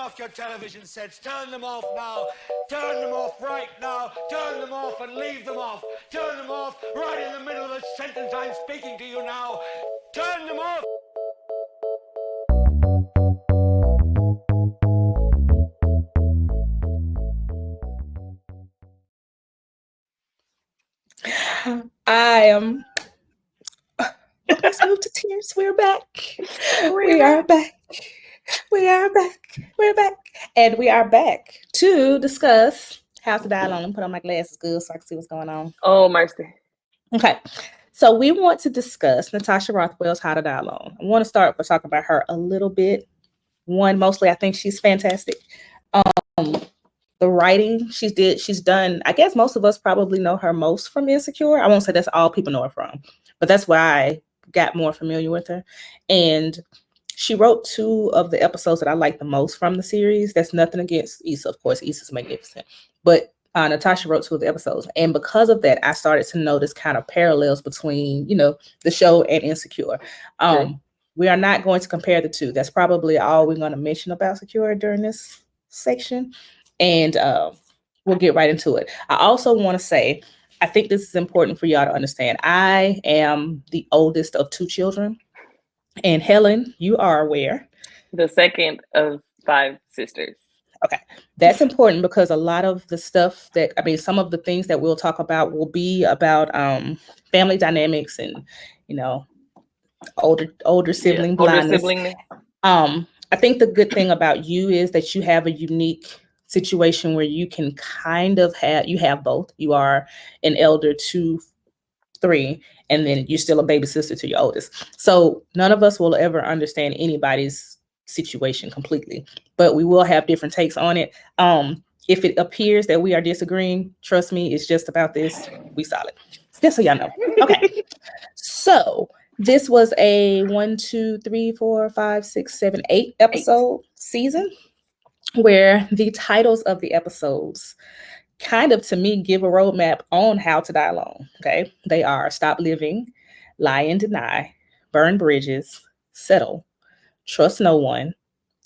off your television sets. Turn them off now. Turn them off right now. Turn them off and leave them off. Turn them off right in the middle of the sentence I'm speaking to you now. Turn them off. I am. Let's move to tears. We're back. We are back. We are back. We're back. And we are back to discuss How to Die Alone. Put on my glasses good so I can see what's going on. Oh, mercy. Okay. So we want to discuss Natasha Rothwell's How to Die Alone. I want to start by talking about her a little bit. One, mostly, I think she's fantastic. The writing she's done, I guess most of us probably know her most from Insecure. I won't say that's all people know her from, but that's why I got more familiar with her. And she wrote 2 of the episodes that I like the most from the series. That's nothing against Issa, of course. Issa's magnificent. But Natasha wrote 2 of the episodes. And because of that, I started to notice kind of parallels between, the show and Insecure. We are not going to compare the 2. That's probably all we're going to mention about Secure during this section. And we'll get right into it. I also want to say, I think this is important for y'all to understand. I am the oldest of 2 children. And Helen, you are aware. The second of 5 sisters. Okay. That's important because a lot of the stuff some of the things that we'll talk about will be about family dynamics and, older sibling blindness. I think the good thing about you is that you have a unique situation where you can kind of have both. You are an elder to 3, and then you're still a baby sister to your oldest. So none of us will ever understand anybody's situation completely, but we will have different takes on it. If it appears that we are disagreeing, trust me, it's just about this. We solid. Just so y'all know. Okay. So this was a 1, 2, 3, 4, 5, 6, 7, 8 episode season where the titles of the episodes kind of, to me, give a roadmap on how to die alone. Okay. They are Stop Living, Lie and Deny, Burn Bridges, Settle, Trust No One,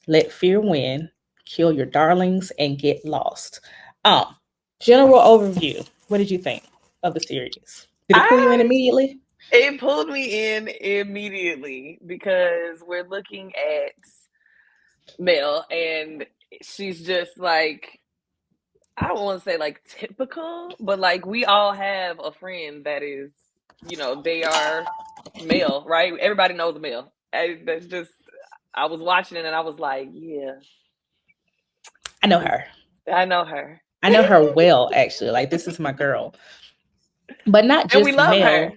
Let Fear Win, Kill Your Darlings, and Get Lost. General overview. What did you think of the series? Did it pull you in immediately? It pulled me in immediately because we're looking at Mel and she's just like, I don't want to say like typical, but like we all have a friend that is, they are male, right? Everybody knows a male. That's just, I was watching it and I was like, yeah. I know her. I know her. I know her well, actually. Like, this is my girl. But not just and we love Mel. Her.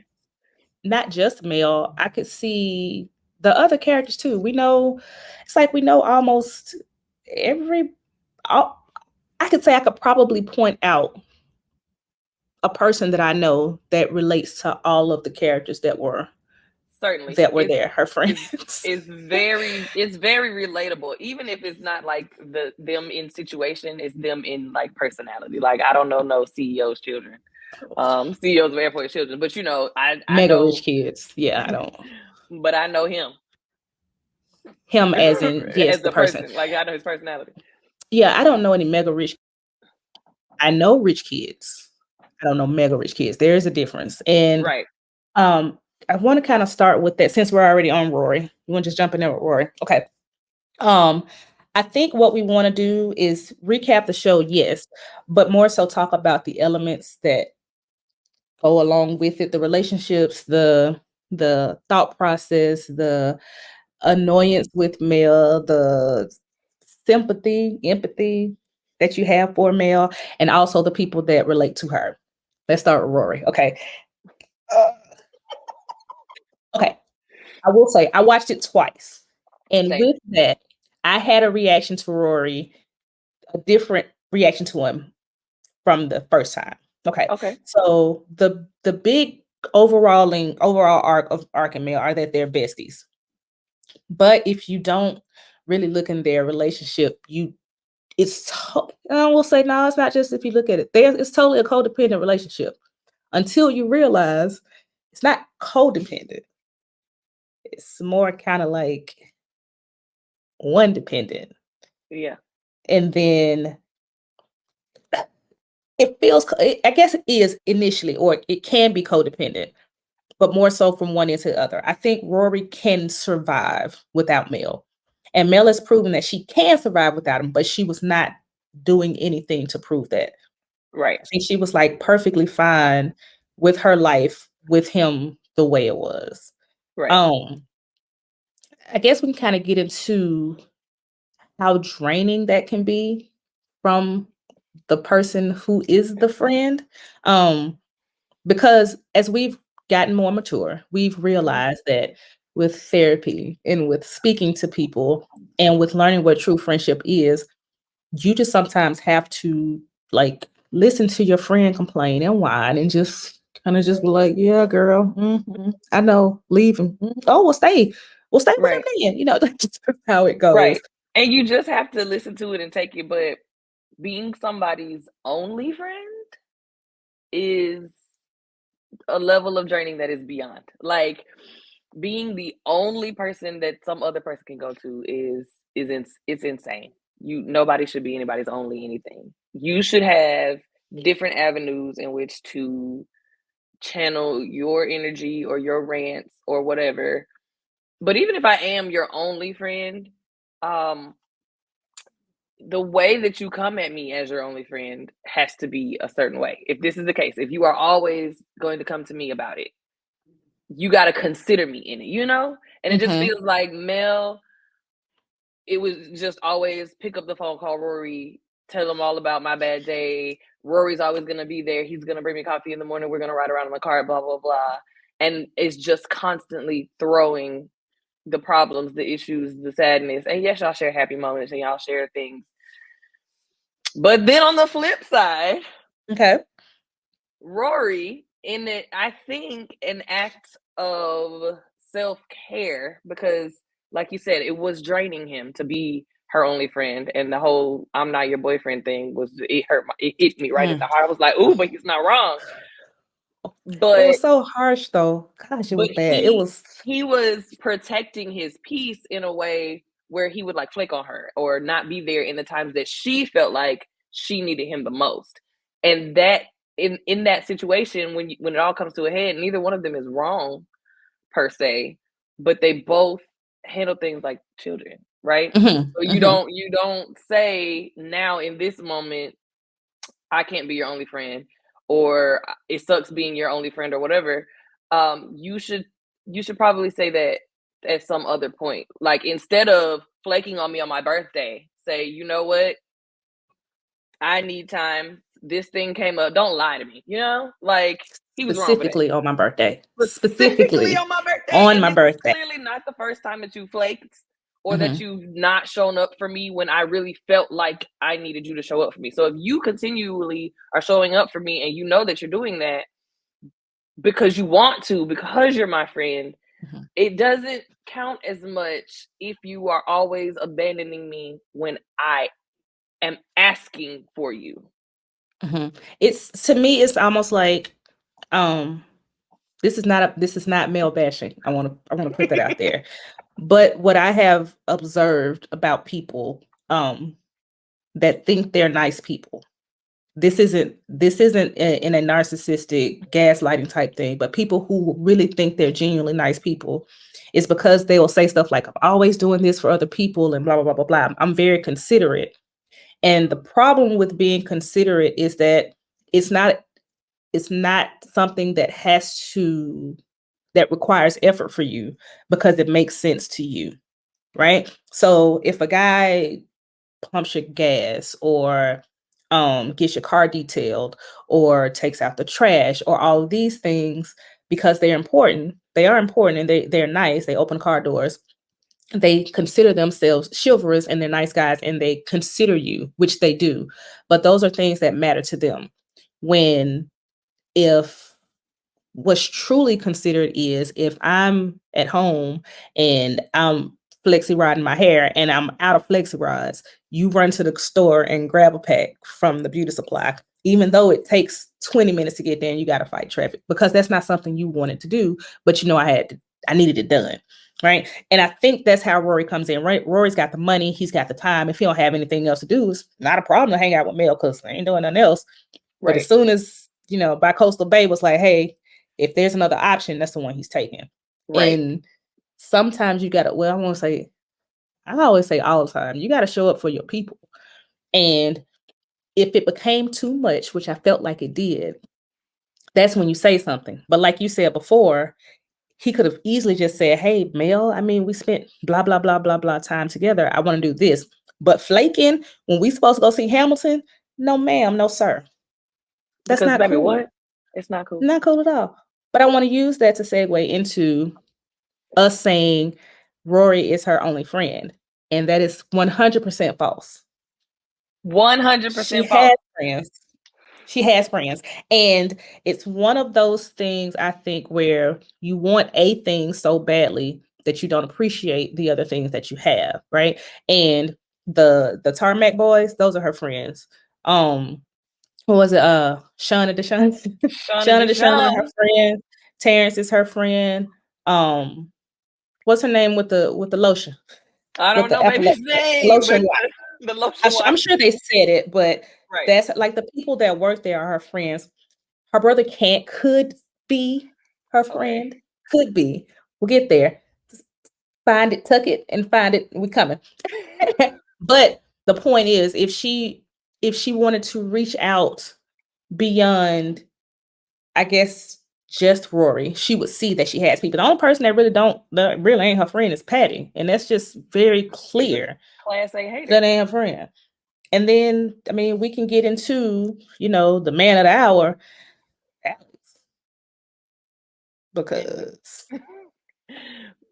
Not just Mel. I could see the other characters too. We know, it's like we know almost I could say I could probably point out a person that I know that relates to all of the characters that were there, her friends. It's very relatable, even if it's not like them in situation, it's them in like personality. Like, I don't know no CEO's children, CEOs of airport children, but I mega know rich kids. Yeah, I don't. But I know him. Him as in yes, as the person. Like, I know his personality. Yeah, I don't know any mega rich. I know rich kids. I don't know mega rich kids. There is a difference. And right. I want to kind of start with that since we're already on Rory. You want to just jump in there with Rory? Okay. I think what we want to do is recap the show, yes, but more so talk about the elements that go along with it, the relationships, the thought process, the annoyance with Mel, the sympathy, empathy that you have for Mel, and also the people that relate to her. Let's start with Rory. Okay. Okay. I will say I watched it twice. And with that, I had a reaction to Rory, a different reaction to him from the first time. Okay. So the big overall arc and Mel are that they're besties. But if you don't really look in their relationship, I will say, no, it's not just if you look at it. It's totally a codependent relationship until you realize it's not codependent. It's more kind of like one dependent. Yeah. And then it feels, I guess it is initially, or it can be codependent, but more so from one into the other. I think Rory can survive without Mel. And Mel has proven that she can survive without him, but she was not doing anything to prove that. Right. I think she was like perfectly fine with her life with him the way it was. Right. I guess we can kind of get into how draining that can be from the person who is the friend. Because as we've gotten more mature, we've realized that with therapy and with speaking to people and with learning what true friendship is, you just sometimes have to like listen to your friend complain and whine and just kind of just be like, yeah, girl, I know, leave him. Oh, we'll stay with him Right. then. You know, that's just how it goes. Right. And you just have to listen to it and take it. But being somebody's only friend is a level of draining that is beyond. Like, being the only person that some other person can go to it's insane. Nobody should be anybody's only anything. You should have different avenues in which to channel your energy or your rants or whatever. But even if I am your only friend, the way that you come at me as your only friend has to be a certain way. If this is the case, if you are always going to come to me about it, you got to consider me in it, you know? And it just feels like Mel, it was just always pick up the phone, call Rory, tell him all about my bad day. Rory's always going to be there. He's going to bring me coffee in the morning. We're going to ride around in the car, blah, blah, blah. And it's just constantly throwing the problems, the issues, the sadness. And yes, y'all share happy moments and y'all share things. But then on the flip side, okay, Rory, in it, I think an act of self-care, because like you said, it was draining him to be her only friend, and the whole "I'm not your boyfriend" thing it hit me right at the heart. I was like, "Ooh," but he's not wrong. But it was so harsh though. Gosh, it was bad. He was protecting his peace in a way where he would like flake on her or not be there in the times that she felt like she needed him the most. And that in that situation, when it all comes to a head, neither one of them is wrong per se, but they both handle things like children, right? So you don't say now in this moment, I can't be your only friend, or it sucks being your only friend, or whatever. You should probably say that at some other point. Like, instead of flaking on me on my birthday, say, you know what? I need time. This thing came up. Don't lie to me. You know, like, he was wrong for that. Specifically on my birthday. Specifically on my birthday. On my birthday. Clearly not the first time that you flaked, or that you've not shown up for me when I really felt like I needed you to show up for me. So if you continually are showing up for me and you know that you're doing that because you want to, because you're my friend, it doesn't count as much if you are always abandoning me when I am asking for you. It's, to me, it's almost like, this is not male bashing. I want to put that out there. But what I have observed about people that think they're nice people, this isn't in a narcissistic gaslighting type thing, but people who really think they're genuinely nice people, is because they will say stuff like, I'm always doing this for other people and blah, blah, blah, blah, blah. I'm very considerate. And the problem with being considerate is that it's not something that requires effort for you, because it makes sense to you, right? So if a guy pumps your gas, or gets your car detailed, or takes out the trash, or all of these things, because they are important and they're nice, they open car doors, they consider themselves chivalrous and they're nice guys and they consider you, which they do. But those are things that matter to them. If what's truly considered is if I'm at home and I'm flexi rodding my hair and I'm out of flexi rods, you run to the store and grab a pack from the beauty supply, even though it takes 20 minutes to get there and you got to fight traffic, because that's not something you wanted to do, but I needed it done. right? And I think that's how Rory comes in, right? Rory's got the money, he's got the time. If he don't have anything else to do, it's not a problem to hang out with Mel because I ain't doing nothing else. But as soon as, Bi-Coastal Bay was like, hey, if there's another option, that's the one he's taking. Right. And sometimes you gotta, I always say all the time, you gotta show up for your people. And if it became too much, which I felt like it did, that's when you say something. But like you said before, he could have easily just said, hey, Mel, I mean, we spent blah, blah, blah, blah, blah time together. I want to do this. But flaking when we supposed to go see Hamilton, no, ma'am, no, sir. That's because, not baby, cool. what? It's not cool. Not cool at all. But I want to use that to segue into us saying Rory is her only friend. And that is 100% false. 100% false. She has friends. And it's one of those things, I think, where you want a thing so badly that you don't appreciate the other things that you have, right? And the Tarmac boys, those are her friends. What was it? Shauna Deshawn. Shauna Deshawn, her friend. Terrence is her friend. What's her name with the lotion? I don't know baby's name. Lotion. The lotion. I'm sure they said it, but that's like the people that work there are her friends. Her brother could be her friend. Okay. Could be. We'll get there. Find it, tuck it, and find it. We coming. But the point is, if she wanted to reach out beyond, I guess, just Rory, she would see that she has people. The only person that really ain't her friend is Patty, and that's just very clear. Class A hater. That ain't her friend. And then, I mean, we can get into, the man of the hour, Alex. Because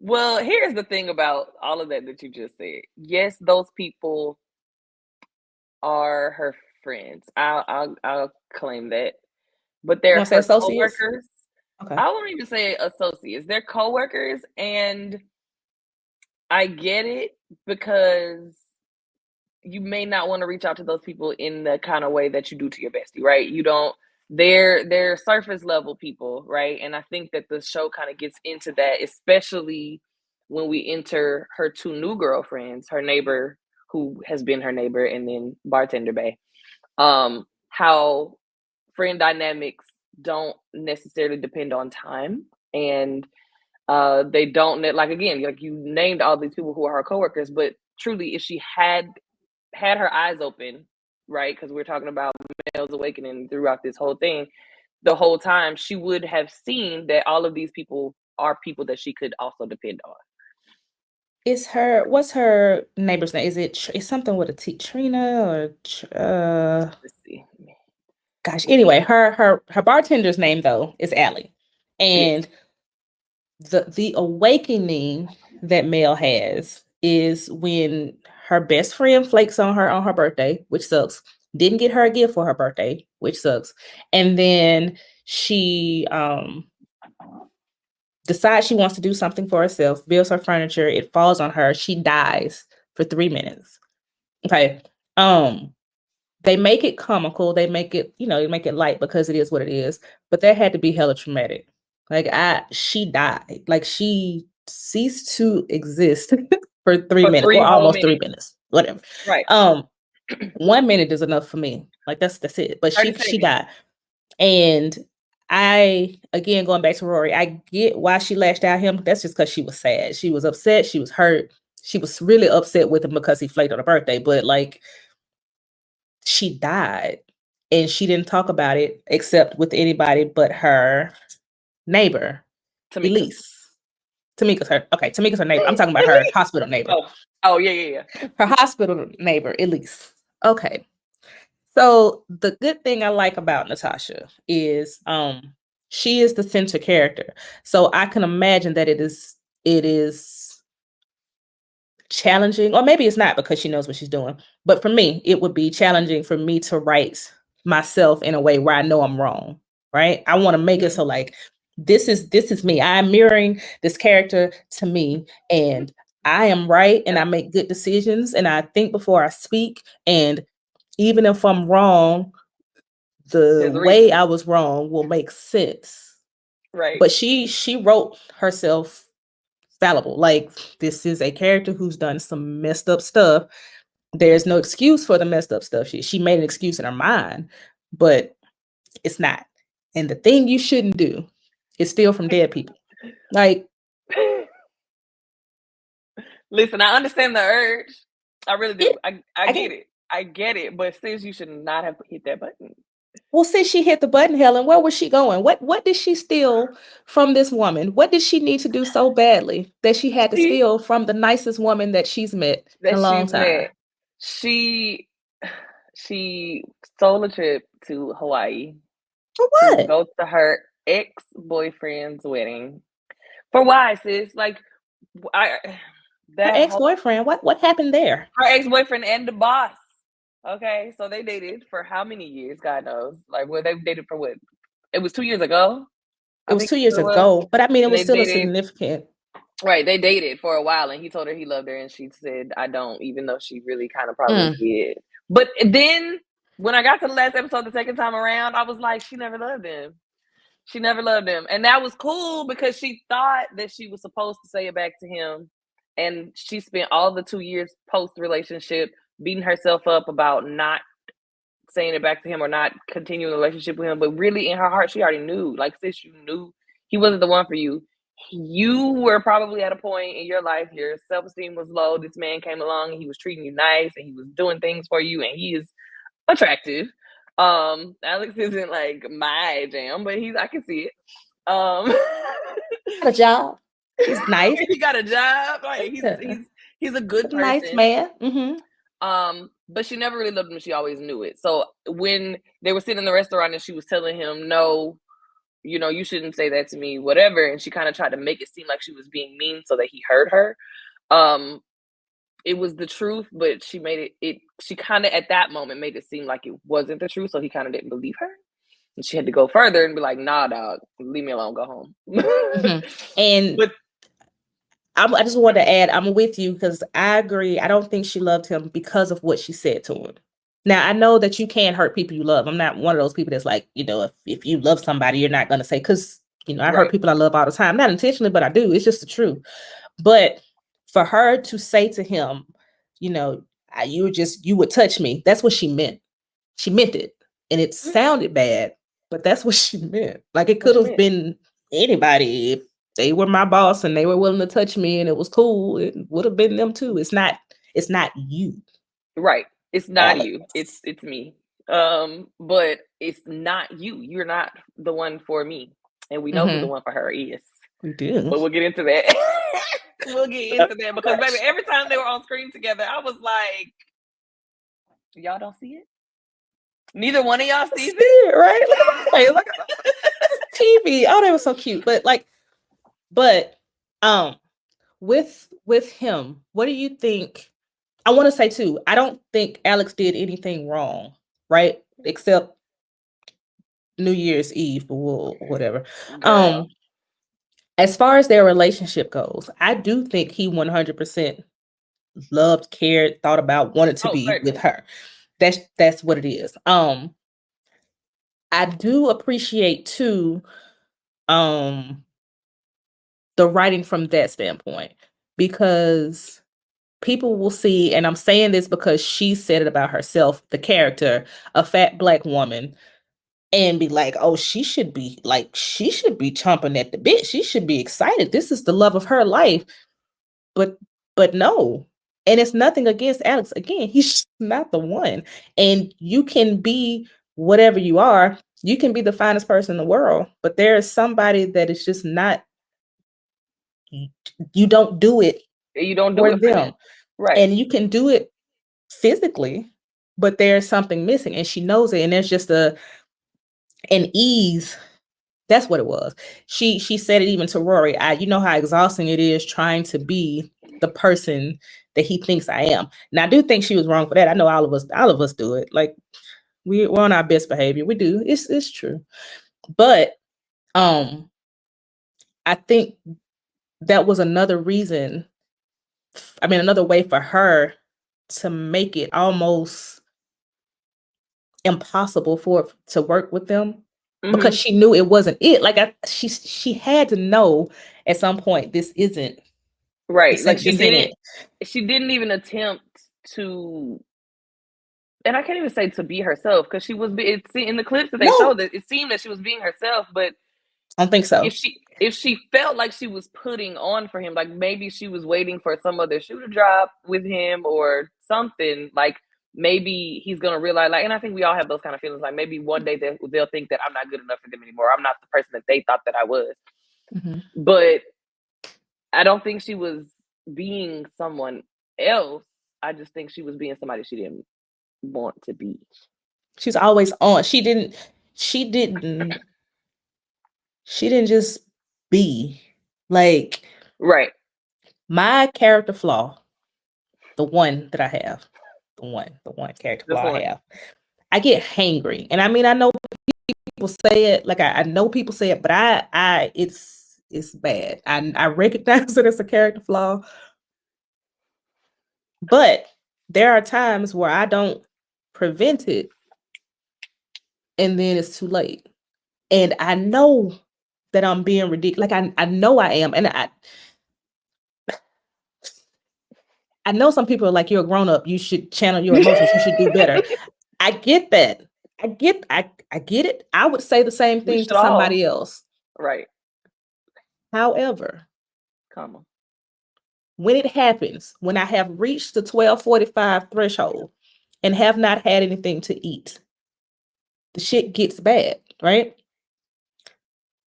well, here's the thing about all of that you just said. Yes, those people are her friends. I'll claim that. But they're her coworkers. Okay. I won't even say associates. They're coworkers, and I get it because you may not want to reach out to those people in the kind of way that you do to your bestie, right? You don't. They're surface level people, right? And I think that the show kind of gets into that, especially when we enter her two new girlfriends, her neighbor who has been her neighbor, and then bartender Bay. How friend dynamics don't necessarily depend on time, and they don't like, again, like you named all these people who are her coworkers, but truly, if she had her eyes open, right? Because we're talking about Mel's awakening throughout this whole thing. The whole time, she would have seen that all of these people are people that she could also depend on. What's her neighbor's name? Is it's something with a T? Trina or let's see. Gosh, anyway, her bartender's name though is Allie. And the awakening that Mel has is when her best friend flakes on her birthday, which sucks. Didn't get her a gift for her birthday, which sucks. And then she decides she wants to do something for herself, builds her furniture, it falls on her, she dies for 3 minutes. Okay. They make it comical, they make it, they make it light because it is what it is, but that had to be hella traumatic. Like she died. Like she ceased to exist for 3 minutes or almost 3 minutes. Whatever. Right. 1 minute is enough for me. Like that's it. But she died. And again, going back to Rory, I get why she lashed out at him. That's just because she was sad. She was upset. She was hurt. She was really upset with him because he flaked on her birthday. But like, she died, and she didn't talk about it except with anybody but her neighbor, Elise. Tamika's her neighbor. I'm talking about her hospital neighbor. Oh, yeah. Her hospital neighbor, Elise. Okay. So the good thing I like about Natasha is she is the center character. So I can imagine that it is challenging, or maybe it's not because she knows what she's doing. But for me, it would be challenging for me to write myself in a way where I know I'm wrong, right? I want to make it so like, this is me. I'm mirroring this character to me, and I am right, and I make good decisions, and I think before I speak, and even if I'm wrong, the way I was wrong will make sense. Right. But she wrote herself fallible. Like, this is a character who's done some messed up stuff. There's no excuse for the messed up stuff. She made an excuse in her mind, but it's not. And the thing you shouldn't do is steal from dead people. Like, listen, I understand the urge. I really do. I get it. I get it. But sis, you should not have hit that button. Well, since she hit the button, Helen, where was she going? What did she steal from this woman? What did she need to do so badly that she had to steal from the nicest woman that she's met in a long time? She stole a trip to Hawaii. For what? To go to her ex-boyfriend's wedding. For why, sis? Like, her ex-boyfriend. What happened there? Her ex-boyfriend and the boss. Okay, so they dated for how many years? God knows. Like, well, they dated for what? It was 2 years ago. It was 2 years ago, but I mean, it was still a significant. Right, they dated for a while, and he told her he loved her, and she said, "I don't," even though she really kind of probably did. But then, when I got to the last episode the second time around, I was like, she never loved him. She never loved him, and that was cool because she thought that she was supposed to say it back to him, and she spent all the 2 years post-relationship beating herself up about not saying it back to him or not continuing the relationship with him. But really, in her heart, she already knew. Like, sis, you knew he wasn't the one for you. You were probably at a point in your life, your self-esteem was low. This man came along and he was treating you nice and he was doing things for you, and he is attractive. Alex isn't like my jam, but I can see it. Got a job. He's nice. He got a job. Like, he's a good person. Nice man. Mm-hmm. But she never really loved him. She always knew it. So when they were sitting in the restaurant and she was telling him, no, you shouldn't say that to me, whatever. And she kind of tried to make it seem like she was being mean so that he heard her. It was the truth, but she kind of at that moment made it seem like it wasn't the truth. So he kind of didn't believe her. And she had to go further and be like, nah, dog, leave me alone, go home. And I just wanted to add, I'm with you because I agree. I don't think she loved him because of what she said to him. Now, I know that you can't hurt people you love. I'm not one of those people that's like, if you love somebody, you're not going to say, because, I hurt people I love all the time. Not intentionally, but I do. It's just the truth. But for her to say to him, you would touch me. That's what she meant. She meant it. And it sounded bad, but that's what she meant. Like, it could have been anybody. If they were my boss and they were willing to touch me and it was cool, it would have been them too. It's not you. Right. It's not you. It's me. But it's not you. You're not the one for me. And we know who the one for her is. We do. But we'll get into that. We'll get into that because, baby, every time they were on screen together, I was like, y'all don't see it? Neither one of y'all sees it, right? Look at TV. Oh, they were so cute. But with him, what do you think? I want to say too, I don't think Alex did anything wrong, right? Except New Year's Eve or whatever. As far as their relationship goes, I do think he 100% loved, cared, thought about, wanted to be with her. That's what it is. I do appreciate too the writing from that standpoint, because people will see, and I'm saying this because she said it about herself, the character, a fat Black woman, and be like, oh, she should be chomping at the bit. She should be excited. This is the love of her life. But no. And it's nothing against Alex. Again, he's not the one. And you can be whatever you are. You can be the finest person in the world, but there is somebody that is just not. You don't do it. You don't do it for them. Right. And you can do it physically, but there's something missing, and she knows it. And there's just an ease. That's what it was. She said it even to Rory. You know how exhausting it is trying to be the person that he thinks I am. And I do think she was wrong for that. I know all of us do it. Like, we're on our best behavior. We do. It's true. But I think that was another reason. Another way for her to make it almost impossible to work with them, because she knew it wasn't it. Like, she had to know at some point this isn't Right. Like she didn't even attempt to, and I can't even say to be herself, because she was, in the clips that they showed, that it seemed that she was being herself, but I don't think so. If she felt like she was putting on for him, like maybe she was waiting for some other shoe to drop with him or something, like maybe he's gonna realize, like, and I think we all have those kind of feelings, like maybe one day they'll think that I'm not good enough for them anymore. I'm not the person that they thought that I was. Mm-hmm. But I don't think she was being someone else. I just think she was being somebody she didn't want to be. She's always on. She didn't just be like, right. My character flaw, the one that I have, the one character flaw I have, I get hangry. And I mean, I know people say it, like I know people say it, but it's bad. I recognize it as a character flaw. But there are times where I don't prevent it, and then it's too late. And I know that I'm being ridiculous. Like I know I am. And I know some people are like, you're a grown up, you should channel your emotions, you should do better. I get that. I get it. I would say the same thing to somebody else. Right. However, when it happens, when I have reached the 12:45 threshold and have not had anything to eat, the shit gets bad, right?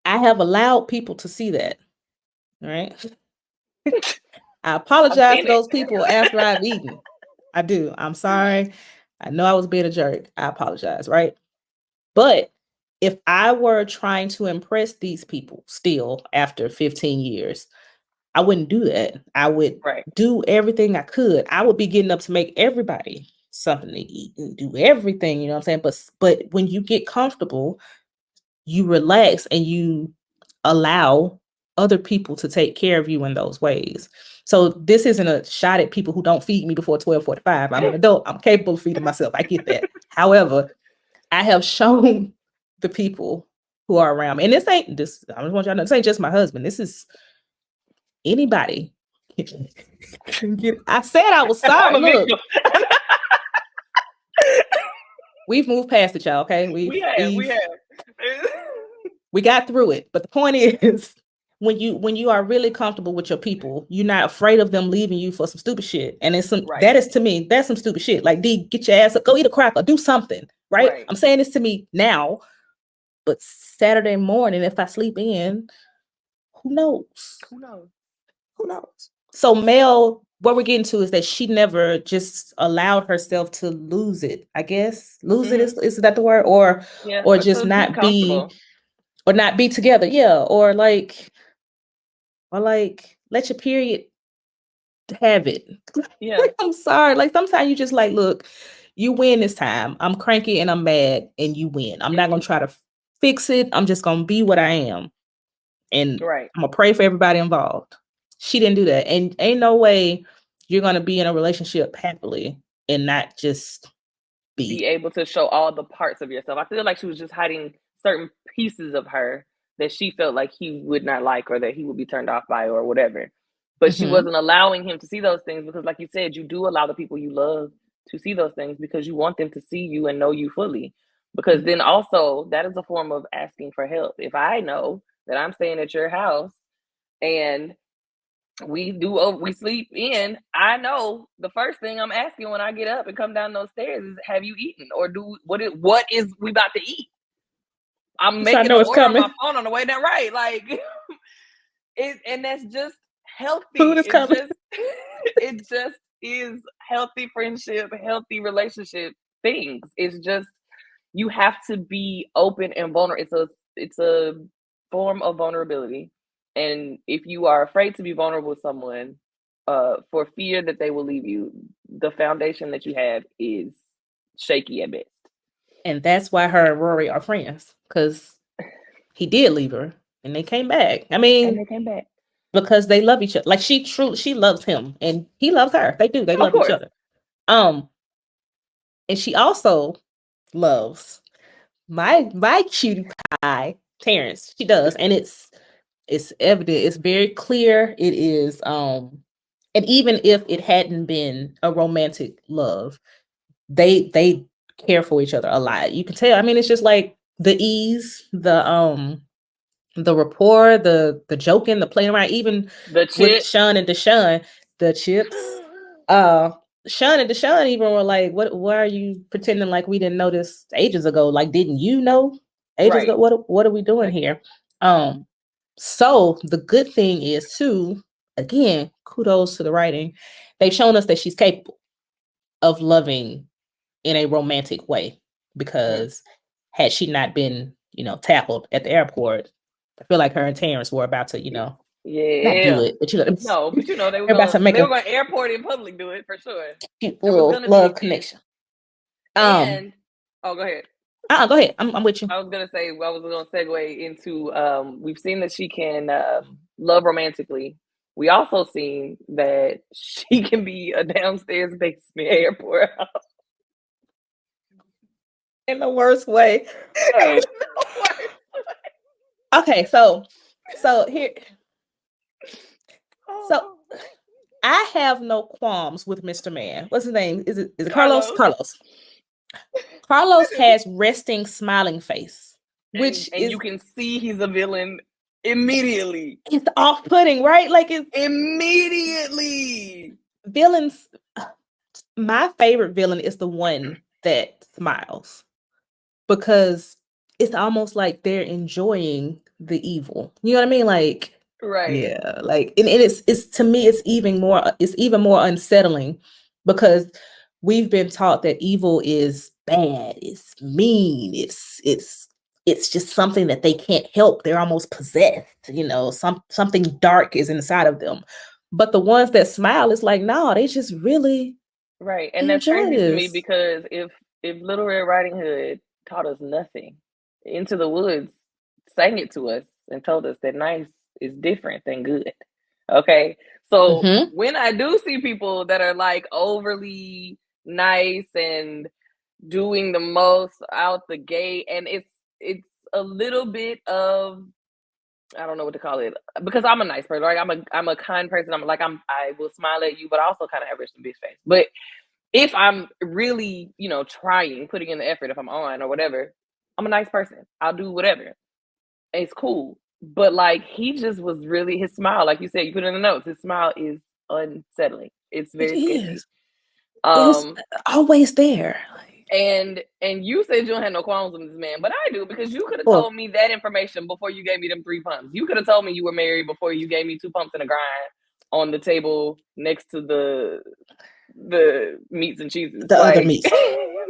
I have allowed people to see that, right? I apologize to those people after I've eaten. I do. I'm sorry. I know I was being a jerk. I apologize, right? But if I were trying to impress these people still after 15 years, I wouldn't do that. I would do everything I could. I would be getting up to make everybody something to eat and do everything, you know what I'm saying? But when you get comfortable, you relax and you allow other people to take care of you in those ways. So this isn't a shot at people who don't feed me before 12:45. I'm an adult. I'm capable of feeding myself. I get that. However, I have shown the people who are around me, and this ain't this. I just want y'all to know, this ain't just my husband. This is anybody. I said I was sorry. Look, we've moved past it, y'all. Okay, we have. We got through it. But the point is, when you are really comfortable with your people, you're not afraid of them leaving you for some stupid shit. And it's that is, to me, that's some stupid shit. Like, D, get your ass up, go eat a cracker, do something, right? I'm saying this to me now, but Saturday morning, if I sleep in, who knows? So Mel, what we're getting to is that she never just allowed herself to lose it. I guess it is that the word, or just not be. Or not be together, or like let your period have it. I'm sorry. Like sometimes you just like, look, you win this time. I'm cranky and I'm mad, and you win. I'm not gonna try to fix it. I'm just gonna be what I am, and I'm gonna pray for everybody involved. She didn't do that, and ain't no way you're gonna be in a relationship happily and not just be able to show all the parts of yourself. I feel like she was just hiding certain pieces of her that she felt like he would not like, or that he would be turned off by, or whatever. But she wasn't allowing him to see those things, because like you said, you do allow the people you love to see those things because you want them to see you and know you fully. Because then also that is a form of asking for help. If I know that I'm staying at your house and we sleep in, I know the first thing I'm asking when I get up and come down those stairs is, have you eaten? Or what is we about to eat? I'm making an order on my phone on the way down, right? Like, and that's just healthy. Food is coming. It just is healthy friendship, healthy relationship things. It's just, you have to be open and vulnerable. It's a form of vulnerability. And if you are afraid to be vulnerable with someone, for fear that they will leave you, the foundation that you have is shaky at best. And that's why her and Rory are friends, because he did leave her and they came back. I mean, because they love each other. Like, she loves him and he loves her. They do. They love each other. And she also loves my cutie pie, Terrence. She does. And it's evident. It's very clear. It is And even if it hadn't been a romantic love, they care for each other a lot. You can tell. I mean, it's just like the ease, the rapport, the joking, the playing around, even The with chips. Sean and Deshaun, the chips. Sean and Deshaun even were like, why are you pretending like we didn't notice ages ago? Like, didn't you know ages ago? What are we doing here? So the good thing is too, again, kudos to the writing. They've shown us that she's capable of loving in a romantic way, because had she not been, tackled at the airport, I feel like her and Terrence were about to, not do it, but they were about to make going to airport in public do it for sure. Cute little love connection. And go ahead. Go ahead. I'm with you. I was gonna segue into we've seen that she can love romantically. We also seen that she can be a downstairs basement airport house. In the worst way. Okay, so here. So I have no qualms with Mr. Man. What's his name? Is it Carlos? Carlos has resting, smiling face, which and you can see he's a villain immediately. It's off-putting, right? Like, it's immediately. Villains. My favorite villain is the one that smiles, because it's almost like they're enjoying the evil. You know what I mean? Like, right. Yeah, like, and it's to me, it's even more unsettling, because we've been taught that evil is bad, it's mean, it's just something that they can't help. They're almost possessed, something dark is inside of them. But the ones that smile, it's like, no, they just really right. And that's crazy to me, because if Little Red Riding Hood taught us nothing, Into the Woods sang it to us and told us that nice is different than good. Okay. So when I do see people that are like overly nice and doing the most out the gate, and it's a little bit of, I don't know what to call it, because I'm a nice person, right? I'm a kind person. I will smile at you, but I also kind of have some bitch face. But if I'm really, trying, putting in the effort, if I'm on or whatever, I'm a nice person. I'll do whatever. It's cool. But like, he just was really, his smile, like you said, you put in the notes, his smile is unsettling. It's very scary. It's always there. And you said you don't have no qualms with this man, but I do, because you could have told me that information before you gave me them 3 pumps. You could have told me you were married before you gave me 2 pumps and a grind on the table next to the meats and cheeses, the other meats,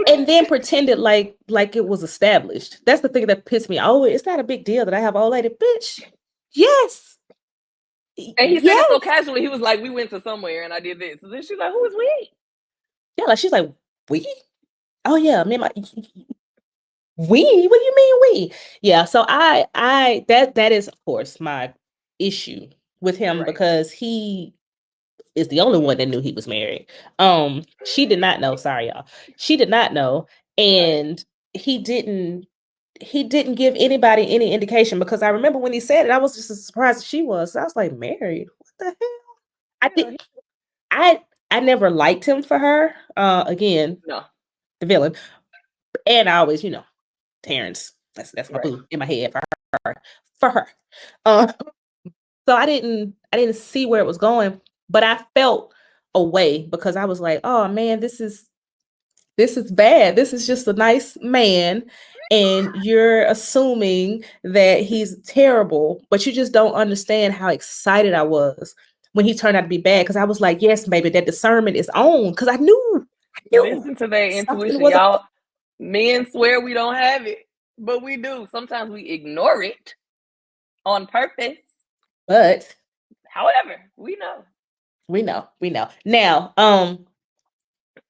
and then pretended like it was established. That's the thing that pissed me. Oh, it's not a big deal that I have old lady, bitch. Yes. And he said it so casually. He was like, we went to somewhere and I did this. So then she's like, who is we? Yeah, like, she's like, we? Oh yeah, me and my we? What do you mean we? Yeah, so I that is, of course, my issue with him, because he is the only one that knew he was married. She did not know. Sorry, y'all. She did not know, and he didn't give anybody any indication, because I remember when he said it, I was just as surprised as she was. I was like, married? What the hell? I never liked him for her. Again, no, the villain, and I always, Terrence. That's my boo in my head for her. So I didn't see where it was going, but I felt a way, because I was like, oh man, this is bad. This is just a nice man, and you're assuming that he's terrible, but you just don't understand how excited I was when he turned out to be bad, because I was like, yes, baby, that discernment is on, because I knew. Listen to their intuition, y'all. Men swear we don't have it, but we do. Sometimes we ignore it on purpose. But however, we know. Now,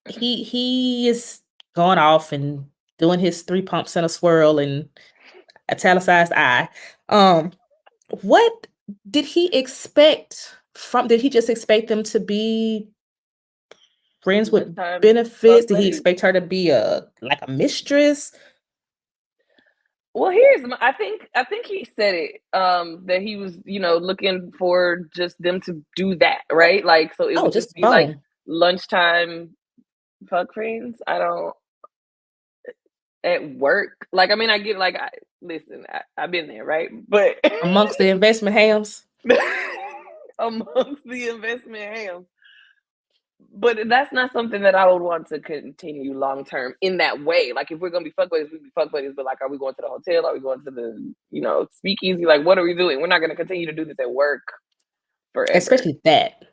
he is going off and doing his 3 pumps and a swirl and italicized I. What did he expect from? Did he just expect them to be friends with benefits? Did he expect her to be like a mistress? Well, I think he said it, that he was, looking for just them to do that, right? Like, so it would just just be like bone. lunchtime fuck friends. At work. Like, I mean, I get, like, listen, I've been there, right? But Amongst the investment hams. amongst the investment hams. But that's not something that I would want to continue long term in that way. Like, if we're gonna be fuck buddies, we be fuck buddies. But like, are we going to the hotel? Are we going to the speakeasy? Like, what are we doing? We're not gonna continue to do this at work forever. Especially that.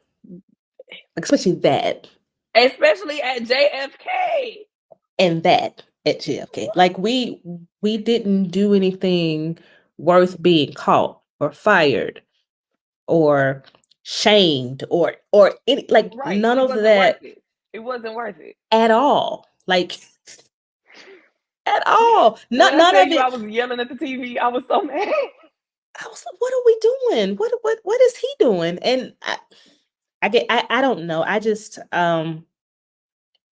Especially at JFK. And that at JFK. Like we didn't do anything worth being caught or fired or shamed or any, like right. none It of wasn't that. Worth it. It wasn't worth it at all. Like at all. None of it. I was yelling at the TV. I was so mad. I was like, what are we doing? What is he doing? And I don't know. I just I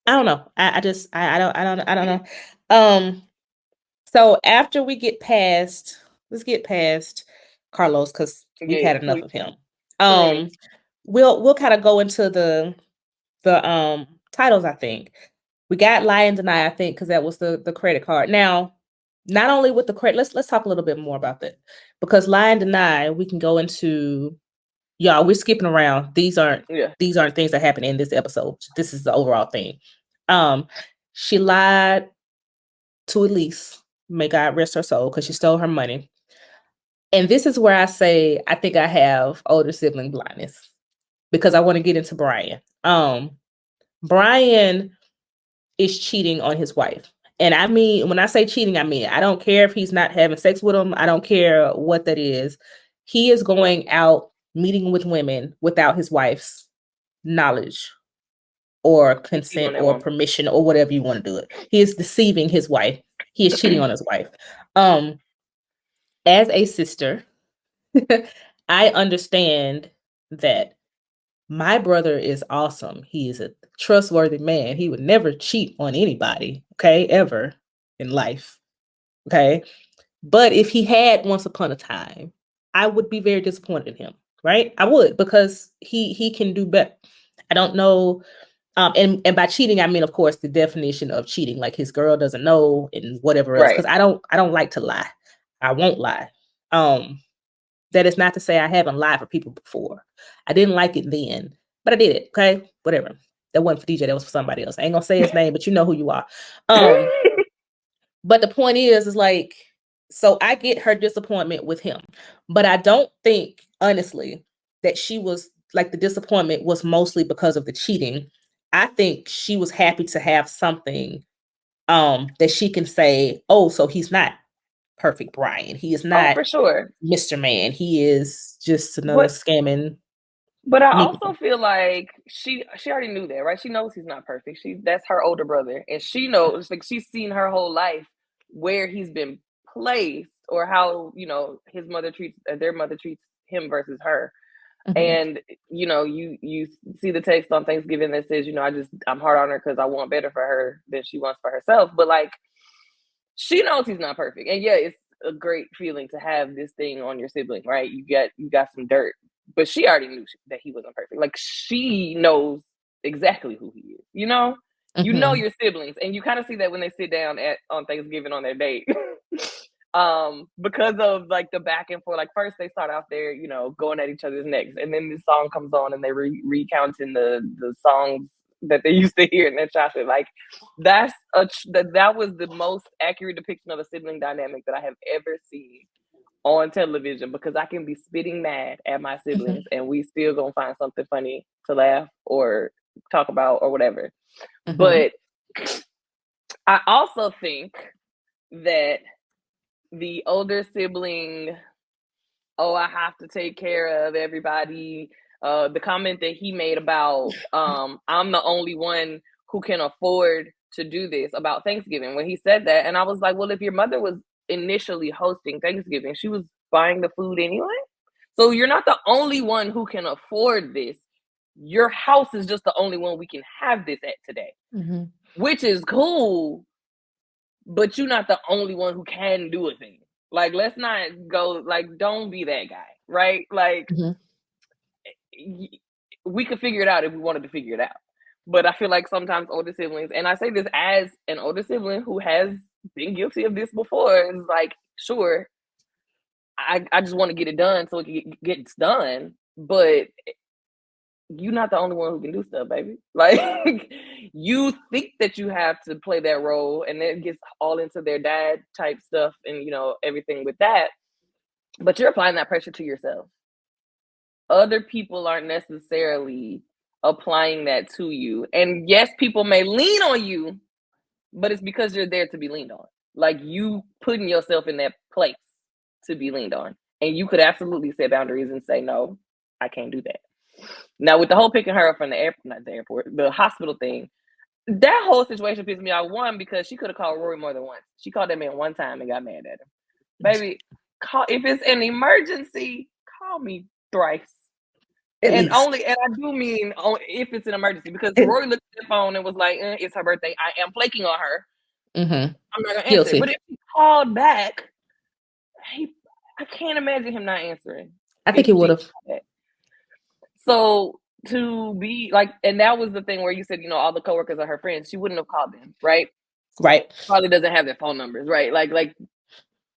don't know. I don't know. So after we get past, let's get past Carlos because we've had enough of him. We'll kind of go into the titles. I think we got Lie and Deny. I think because that was the credit card. Now, not only with the credit, let's talk a little bit more about that because Lie and Deny. We can go into y'all. We're skipping around. These aren't things that happen in this episode. This is the overall thing. She lied to Elise. May God rest her soul, because she stole her money. And this is where I say I think I have older sibling blindness because I want to get into Brian. Brian is cheating on his wife. And I mean, when I say cheating, I mean, I don't care if he's not having sex with him. I don't care what that is. He is going out meeting with women without his wife's knowledge or consent or permission or whatever you want to do it. He is deceiving his wife. He is cheating on his wife. As a sister, I understand that my brother is awesome. He is a trustworthy man. He would never cheat on anybody, okay, ever in life, okay? But if he had once upon a time, I would be very disappointed in him, right? I would, because he can do better. I don't know. And by cheating, I mean, of course, the definition of cheating, like his girl doesn't know and whatever else. Because I don't like to lie. I won't lie. That is not to say I haven't lied for people before. I didn't like it then, but I did it. Okay, whatever. That wasn't for DJ. That was for somebody else. I ain't gonna say his name, but you know who you are. But the point is like, so I get her disappointment with him, but I don't think, honestly, that she was like the disappointment was mostly because of the cheating. I think she was happy to have something that she can say, oh, so he's not perfect Brian. He is not for sure Mr. Man. He is just another scamming. But I also feel like she already knew that, right? She knows he's not perfect. That's her older brother. And she knows, like, she's seen her whole life where he's been placed or how, his mother their mother treats him versus her. Mm-hmm. And, you see the text on Thanksgiving that says, I'm hard on her because I want better for her than she wants for herself. But like, she knows he's not perfect. And yeah, it's a great feeling to have this thing on your sibling, right? You got some dirt. But she already knew that he wasn't perfect. Like, she knows exactly who he is. You know your siblings, and you kind of see that when they sit down on Thanksgiving on their date. Because of like the back and forth. Like, first they start off there, going at each other's necks, and then this song comes on and they recounting the songs that they used to hear in their childhood. Like, that was the most accurate depiction of a sibling dynamic that I have ever seen on television, because I can be spitting mad at my siblings and we still gonna find something funny to laugh or talk about or whatever. But I also think that the older sibling, I have to take care of everybody, the comment that he made about I'm the only one who can afford to do this about Thanksgiving, when he said that, and I was like, well, if your mother was initially hosting Thanksgiving, she was buying the food anyway, so you're not the only one who can afford this. Your house is just the only one we can have this at today, which is cool, but you're not the only one who can do a thing. Like, let's not go, like, don't be that guy, right? Like, we could figure it out if we wanted to figure it out. But I feel like sometimes older siblings, and I say this as an older sibling who has been guilty of this before, is like, sure, I just want to get it done so it gets done, but you're not the only one who can do stuff, baby. Like, you think that you have to play that role, and it gets all into their dad type stuff and, you know, everything with that. But you're applying that pressure to yourself. Other people aren't necessarily applying that to you. And yes, people may lean on you, but it's because you're there to be leaned on. Like, you putting yourself in that place to be leaned on. And you could absolutely set boundaries and say, no, I can't do that. Now, with the whole picking her up from the airport, not the airport, the hospital thing, that whole situation pissed me off. One, because she could have called Rory more than once. She called that man one time and got mad at him. Baby, if it's an emergency, call me thrice. And I do mean if it's an emergency, because Rory looked at the phone and was like, it's her birthday. I am flaking on her. I'm not going to answer. But if he called back, I can't imagine him not answering. I think he would have. So to be like, and that was the thing where you said, you know, all the coworkers are her friends. She wouldn't have called them, right? Right. Probably doesn't have their phone numbers, right? Like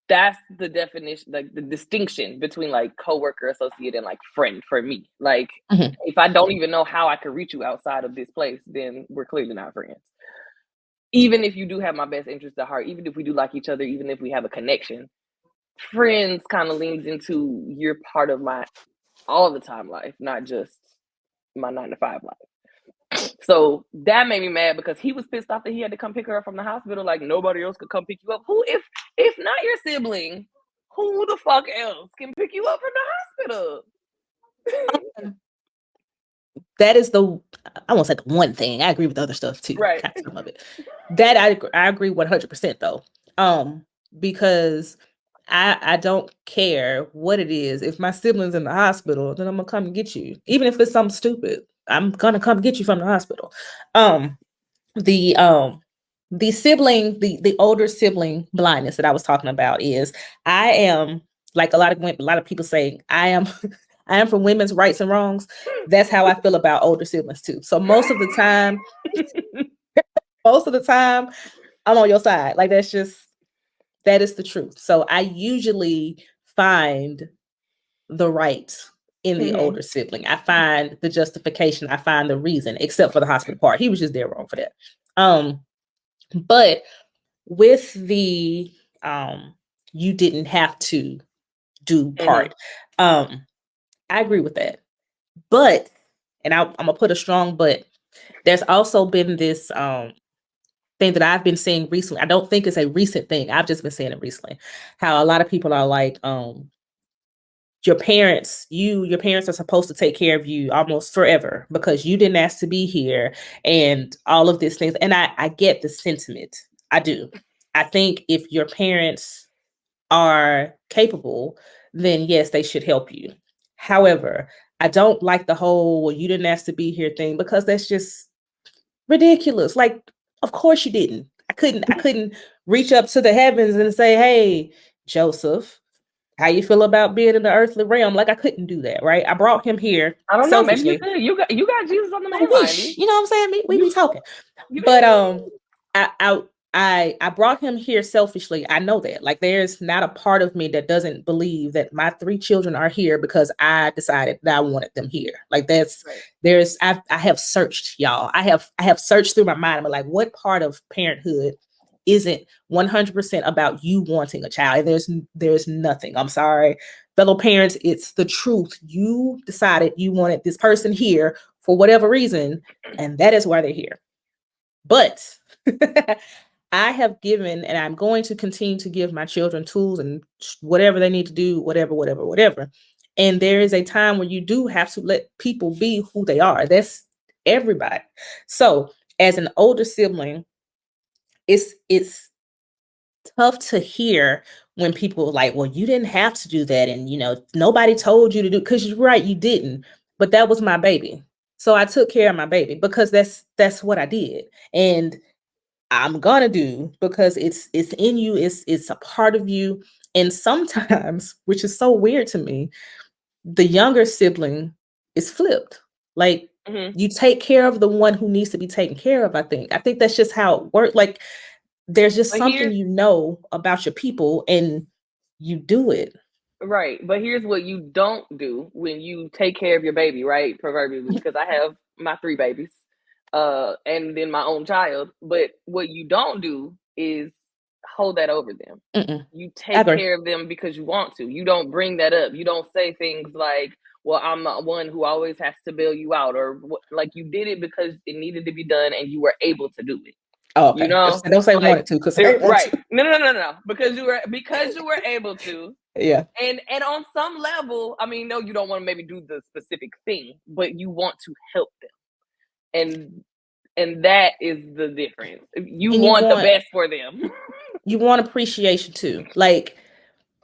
that's the definition, like the distinction between like coworker, associate, and like friend for me. Like, if I don't even know how I could reach you outside of this place, then we're clearly not friends. Even if you do have my best interest at heart, even if we do like each other, even if we have a connection, friends kind of leans into you're part of my all the time life, not just my 9-to-5 life. So that made me mad because he was pissed off that he had to come pick her up from the hospital. Like, nobody else could come pick you up. Who, if not your sibling, who the fuck else can pick you up from the hospital? That is I won't say the one thing. I agree with the other stuff too. Right. Some of it. That I agree 100% though. Because I don't care what it is. If my sibling's in the hospital, then I'm gonna come and get you. Even if it's something stupid, I'm gonna come get you from the hospital. The older sibling blindness that I was talking about is I am, like a lot of people say, I am for women's rights and wrongs. That's how I feel about older siblings too. So most of the time, I'm on your side. Like, that is the truth. So I usually find the right in the older sibling. I find the justification. I find the reason, except for the hospital part. He was just there wrong for that. But with the you didn't have to do part, I agree with that. But, and I'm gonna put a strong but, there's also been this thing that I've been seeing recently. I don't think it's a recent thing. I've just been seeing it recently. How a lot of people are like, your parents are supposed to take care of you almost forever because you didn't ask to be here and all of these things. And I get the sentiment. I do. I think if your parents are capable, then yes, they should help you. However, I don't like the whole, well, you didn't ask to be here thing, because that's just ridiculous. Like, of course you didn't. I couldn't reach up to the heavens and say, hey, Joseph, how you feel about being in the earthly realm? Like, I couldn't do that, right? I brought him here. I don't know. Maybe you could. You got Jesus on the main line. You know what I'm saying? We be talking. But I brought him here selfishly. I know that. Like, there's not a part of me that doesn't believe that my 3 children are here because I decided that I wanted them here. Like, I have searched, y'all. I have searched through my mind. I'm like, what part of parenthood isn't 100% about you wanting a child? And there's nothing. I'm sorry, fellow parents. It's the truth. You decided you wanted this person here for whatever reason, and that is why they're here. But I have given, and I'm going to continue to give my children tools and whatever they need to do, whatever. And there is a time when you do have to let people be who they are. That's everybody. So as an older sibling, it's tough to hear when people are like, well, you didn't have to do that. And, nobody told you to do, because you're right, you didn't. But that was my baby. So I took care of my baby because that's what I did. And I'm gonna do, because it's in you, it's a part of you. And sometimes, which is so weird to me, the younger sibling is flipped. Like you take care of the one who needs to be taken care of. I think that's just how it works. Like there's just something about your people and you do it. Right. But here's what you don't do when you take care of your baby, right? Proverbially, because I have my 3 babies, and then my own child. But what you don't do is hold that over them. Mm-mm. You take care of them because you want to. You don't bring that up. You don't say things like, well, I'm the one who always has to bail you out, or like you did it because it needed to be done and you were able to do it. Oh, okay. You know, don't say like, wanted to, because right. No. Because you were able to. Yeah. And on some level, I mean, no, you don't want to maybe do the specific thing, but you want to help them. And that is the difference. You want the best for them. You want appreciation too. Like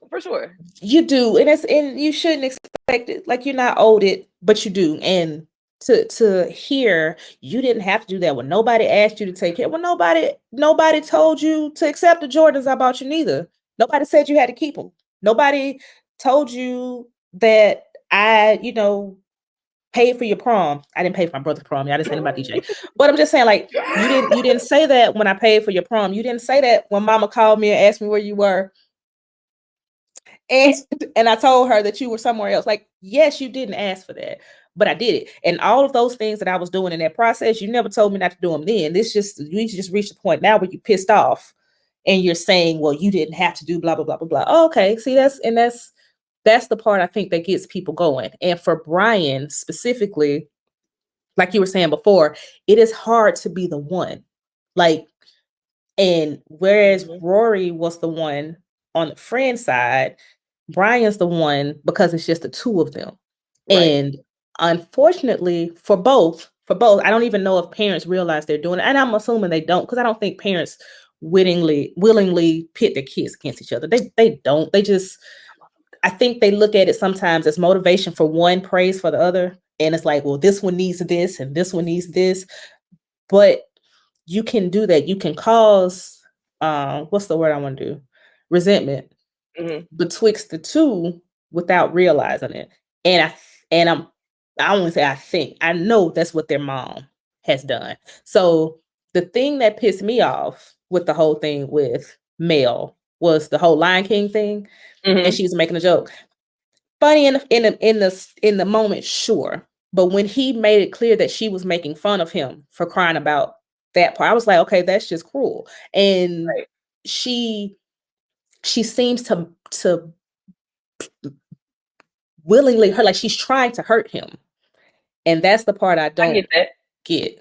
for sure. You do. And you shouldn't expect it. Like you're not owed it, but you do. And to hear you didn't have to do that when nobody asked you to take care. Well, nobody told you to accept the Jordans I bought you neither. Nobody said you had to keep them. Nobody told you that I, paid for your prom. I didn't pay for my brother's prom. I didn't say about DJ. But I'm just saying, like, you didn't say that when I paid for your prom. You didn't say that when mama called me and asked me where you were. And I told her that you were somewhere else. Like, yes, you didn't ask for that, but I did it. And all of those things that I was doing in that process, you never told me not to do them then. We just reached the point now where you're pissed off and you're saying, well, you didn't have to do blah, blah, blah, blah, blah. Oh, okay. See, that's the part I think that gets people going. And for Brian specifically, like you were saying before, it is hard to be the one. Like, and whereas Rory was the one on the friend side, Brian's the one because it's just the two of them. Right. And unfortunately for both, I don't even know if parents realize they're doing it. And I'm assuming they don't, because I don't think parents willingly pit their kids against each other. They don't. They just, I think they look at it sometimes as motivation for one, praise for the other. And it's like, well, this one needs this and this one needs this. But you can do that. You can cause, what's the word I want to do? Resentment betwixt the two without realizing it. And I only say I think, I know that's what their mom has done. So the thing that pissed me off with the whole thing with Mel was the whole Lion King thing. And she was making a joke. Funny in the moment, sure. But when he made it clear that she was making fun of him for crying about that part, I was like, okay, that's just cruel. And she seems to willingly hurt, like she's trying to hurt him. And that's the part I don't get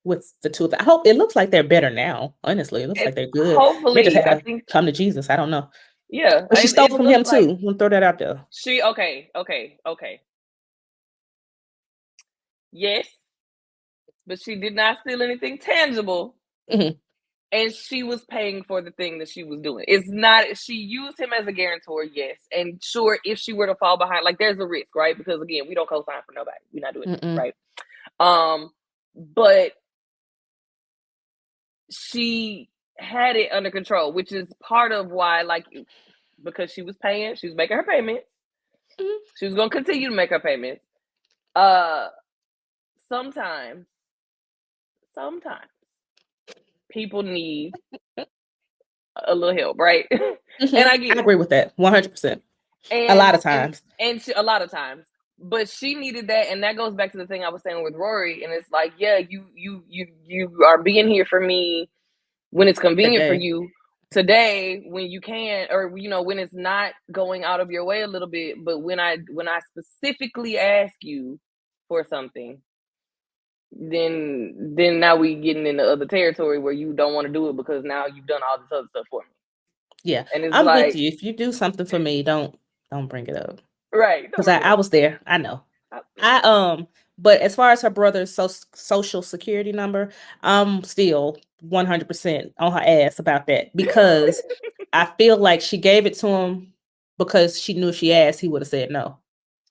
with the two of them. I hope it looks like they're better now. Honestly, it looks like they're good. Hopefully, they just had to come to Jesus. I don't know. Yeah, but she stole from him too. We'll throw that out there. Okay. Yes, but she did not steal anything tangible. And she was paying for the thing that she was doing. It's not, she used him as a guarantor, yes. And sure, if she were to fall behind, like there's a risk, right? Because again, we don't co-sign for nobody. We're not doing it, right? But she had it under control, which is part of why, like, because she was paying, she was making her payments. She was going to continue to make her payments. Sometimes people need a little help, right? And I agree with that 100%. A lot of times. And a lot of times. But she needed that, and that goes back to the thing I was saying with Rory. And it's like, yeah, you are being here for me when it's convenient for you today, when you can, or when it's not going out of your way a little bit. But when I specifically ask you for something, then now we getting into other territory where you don't want to do it because now you've done all this other stuff for me. Yeah, and it's I'm like, with you. If you do something for me, don't bring it up. Right. Because I was there. I know. But as far as her brother's social security number, I'm still 100% on her ass about that, because I feel like she gave it to him because she knew if she asked, he would have said no.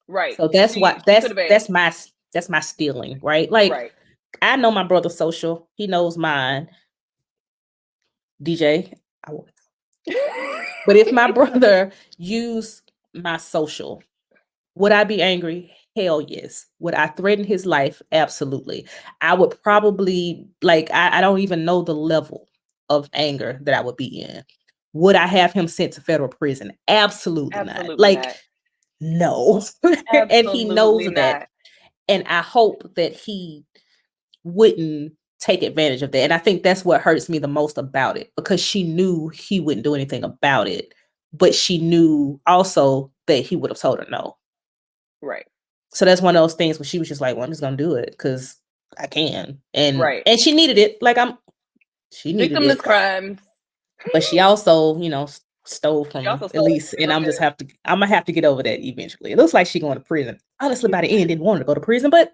Right. So that's that's my stealing, right? Like, I know my brother's social. He knows mine. DJ, But if my brother used my social, would I be angry? Hell yes. Would I threaten his life? Absolutely. I would probably, like, I don't even know the level of anger that I would be in. Would I have him sent to federal prison? Absolutely not. Absolutely Like, not. no. And he knows Absolutely that. not. And I hope that he wouldn't take advantage of that. And I think that's what hurts me the most about it, because she knew he wouldn't do anything about it, but she knew also that he would have told her no. Right. So that's one of those things where she was just like, well, I'm just gonna do it because I can. And Right. and she needed it. Like she needed Victimless it. crimes. But she also, stole She from also stole Elise. And I'm from gonna have to get over that eventually. It looks like she's going to prison. Honestly, by the end, didn't want her to go to prison, but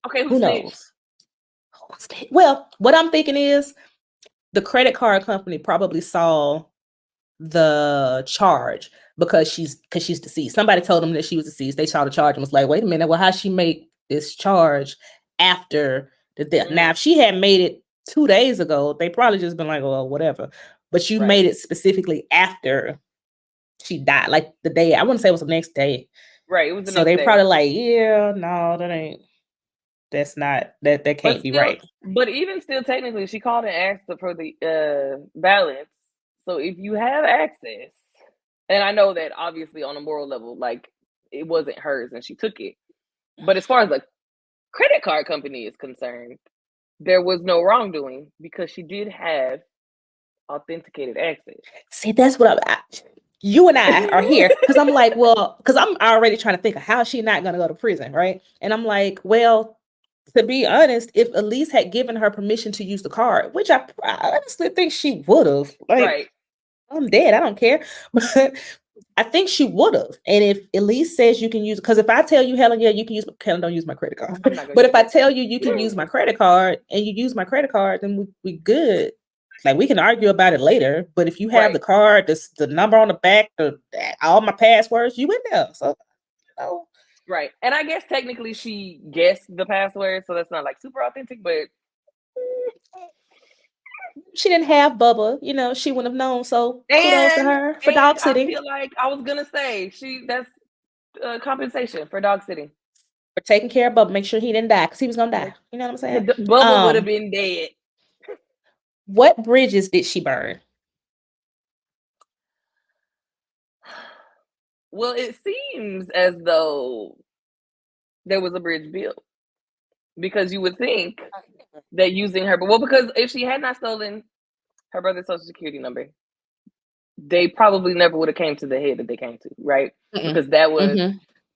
okay, who who snitched? knows? Well, what I'm thinking is the credit card company probably saw the charge because she's deceased. Somebody told them that she was deceased. They saw the charge and was like, wait a minute, well, how she make this charge after the death? Now, if she had made it 2 days ago, they probably just been like, well, whatever. But you made it specifically after she died, like the day, I wouldn't say it was the next day. Right, it was the so next they day. probably like, yeah, no, that's not, that can't be right. But even still, technically, she called and asked for the balance. So if you have access, and I know that obviously on a moral level, like, it wasn't hers and she took it. But as far as the credit card company is concerned, there was no wrongdoing because she did have authenticated access. See, that's what you and I are here because I'm like, well, because I'm already trying to think of how is she not going to go to prison, right? And I'm like, well, to be honest, if Elise had given her permission to use the card, which I honestly think she would have, like, Right. I'm dead, I don't care, but I think she would have. And if Elise says you can use, because if I tell you, Helen, yeah, you can use, Helen, don't use my credit card. But if I tell you you can use my credit card and you use my credit card, then we good. Like, we can argue about it later. But if you have the card, the number on the back, all my passwords, you in there. So, no. Right. And I guess technically she guessed the password, so that's not like super authentic, but she didn't have Bubba, she wouldn't have known. So kudos to her for dog sitting. I feel like I was gonna say that's compensation for dog sitting. For taking care of Bubba, make sure he didn't die, because he was gonna die. You know what I'm saying? Bubba would have been dead. What bridges did she burn? Well, it seems as though there was a bridge built, because you would think that using her, because if she had not stolen her brother's social security number, they probably never would have came to the head that they came to, right? Because that was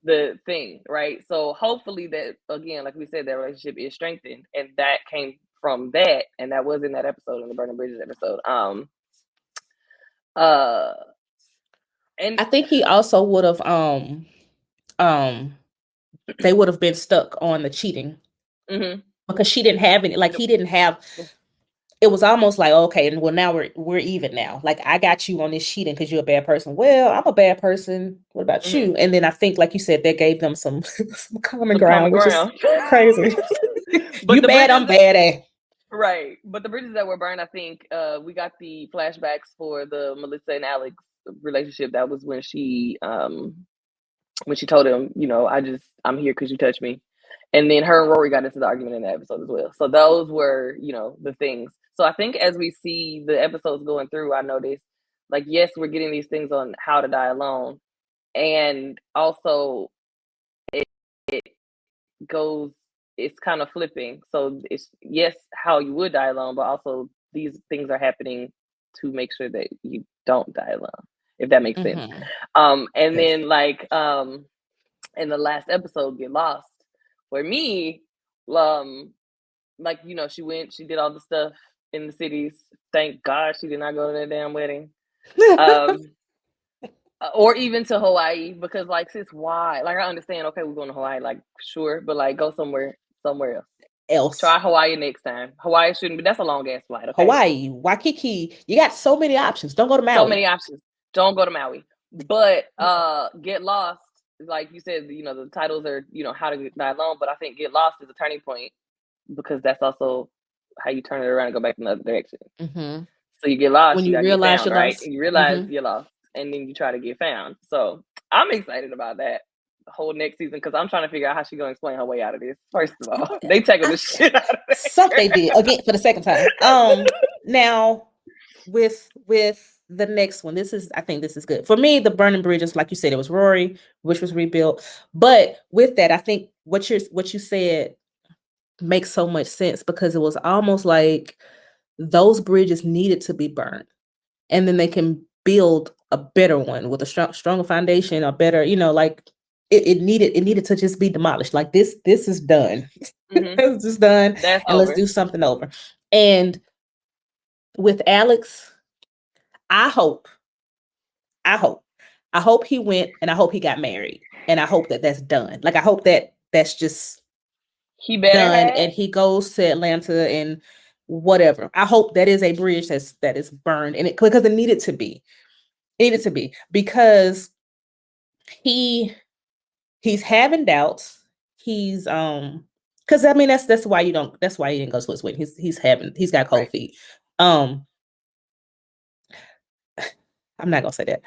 the thing, right? So hopefully that, again, like we said, that relationship is strengthened, and that came from that, and that was in that episode, in the Burning Bridges episode. And I think he also would have they would have been stuck on the cheating, because she didn't have any, like, he didn't have. It was almost like, okay, and well, now we're even now. Like, I got you on this cheating because you're a bad person. Well, I'm a bad person. What about you? And then I think, like you said, that gave them some common ground, which is crazy. You bad, I'm bad, eh? Right. But the bridges that were burned, I think we got the flashbacks for the Melissa and Alex relationship. That was when she told him, I'm here because you touched me. And then her and Rory got into the argument in that episode as well. So those were, the things. So I think as we see the episodes going through, I noticed, like, yes, we're getting these things on how to die alone. And also it's kind of flipping. So it's, yes, how you would die alone, but also these things are happening to make sure that you don't die alone, if that makes sense. And then, like, in the last episode, Get Lost, for me, like, she did all the stuff in the cities. Thank God she did not go to that damn wedding. Or even to Hawaii, because, like, sis, why? Like, I understand, okay, we're going to Hawaii, like, sure, but, like, go somewhere else. Try Hawaii next time. Hawaii shouldn't be, that's a long ass flight, okay? Hawaii, Waikiki, you got so many options. Don't go to Maui. So many options. Don't go to Maui. But Get Lost, like you said, the titles are, how to die alone, but I think Get Lost is a turning point, because that's also how you turn it around and go back in the other direction. So you get lost, when you you gotta get realize found, you're right? lost. And you realize you're lost, and then you try to get found. So I'm excited about that whole next season because I'm trying to figure out how she's gonna explain her way out of this. First of all, they taking the shit out of that. Some they did again for the second time. Now with the next one, I think this is good for me. The burning bridges, like you said, it was Rory, which was rebuilt. But with that, I think what you said makes so much sense because it was almost like those bridges needed to be burned, and then they can build a better one with a stronger foundation, a better, like it needed to just be demolished. Like this is done. It's just done. That's and over. Let's do something over. And with Alex, I hope he went, and I hope he got married, and I hope that that's done. Like I hope that that's just he better done, have. and he goes to Atlanta and whatever. I hope that is a bridge that is burned, and because it needed to be. It needed to be because he's having doubts. He's because I mean that's why he didn't go to his wedding. He's got cold feet. I'm not gonna say that.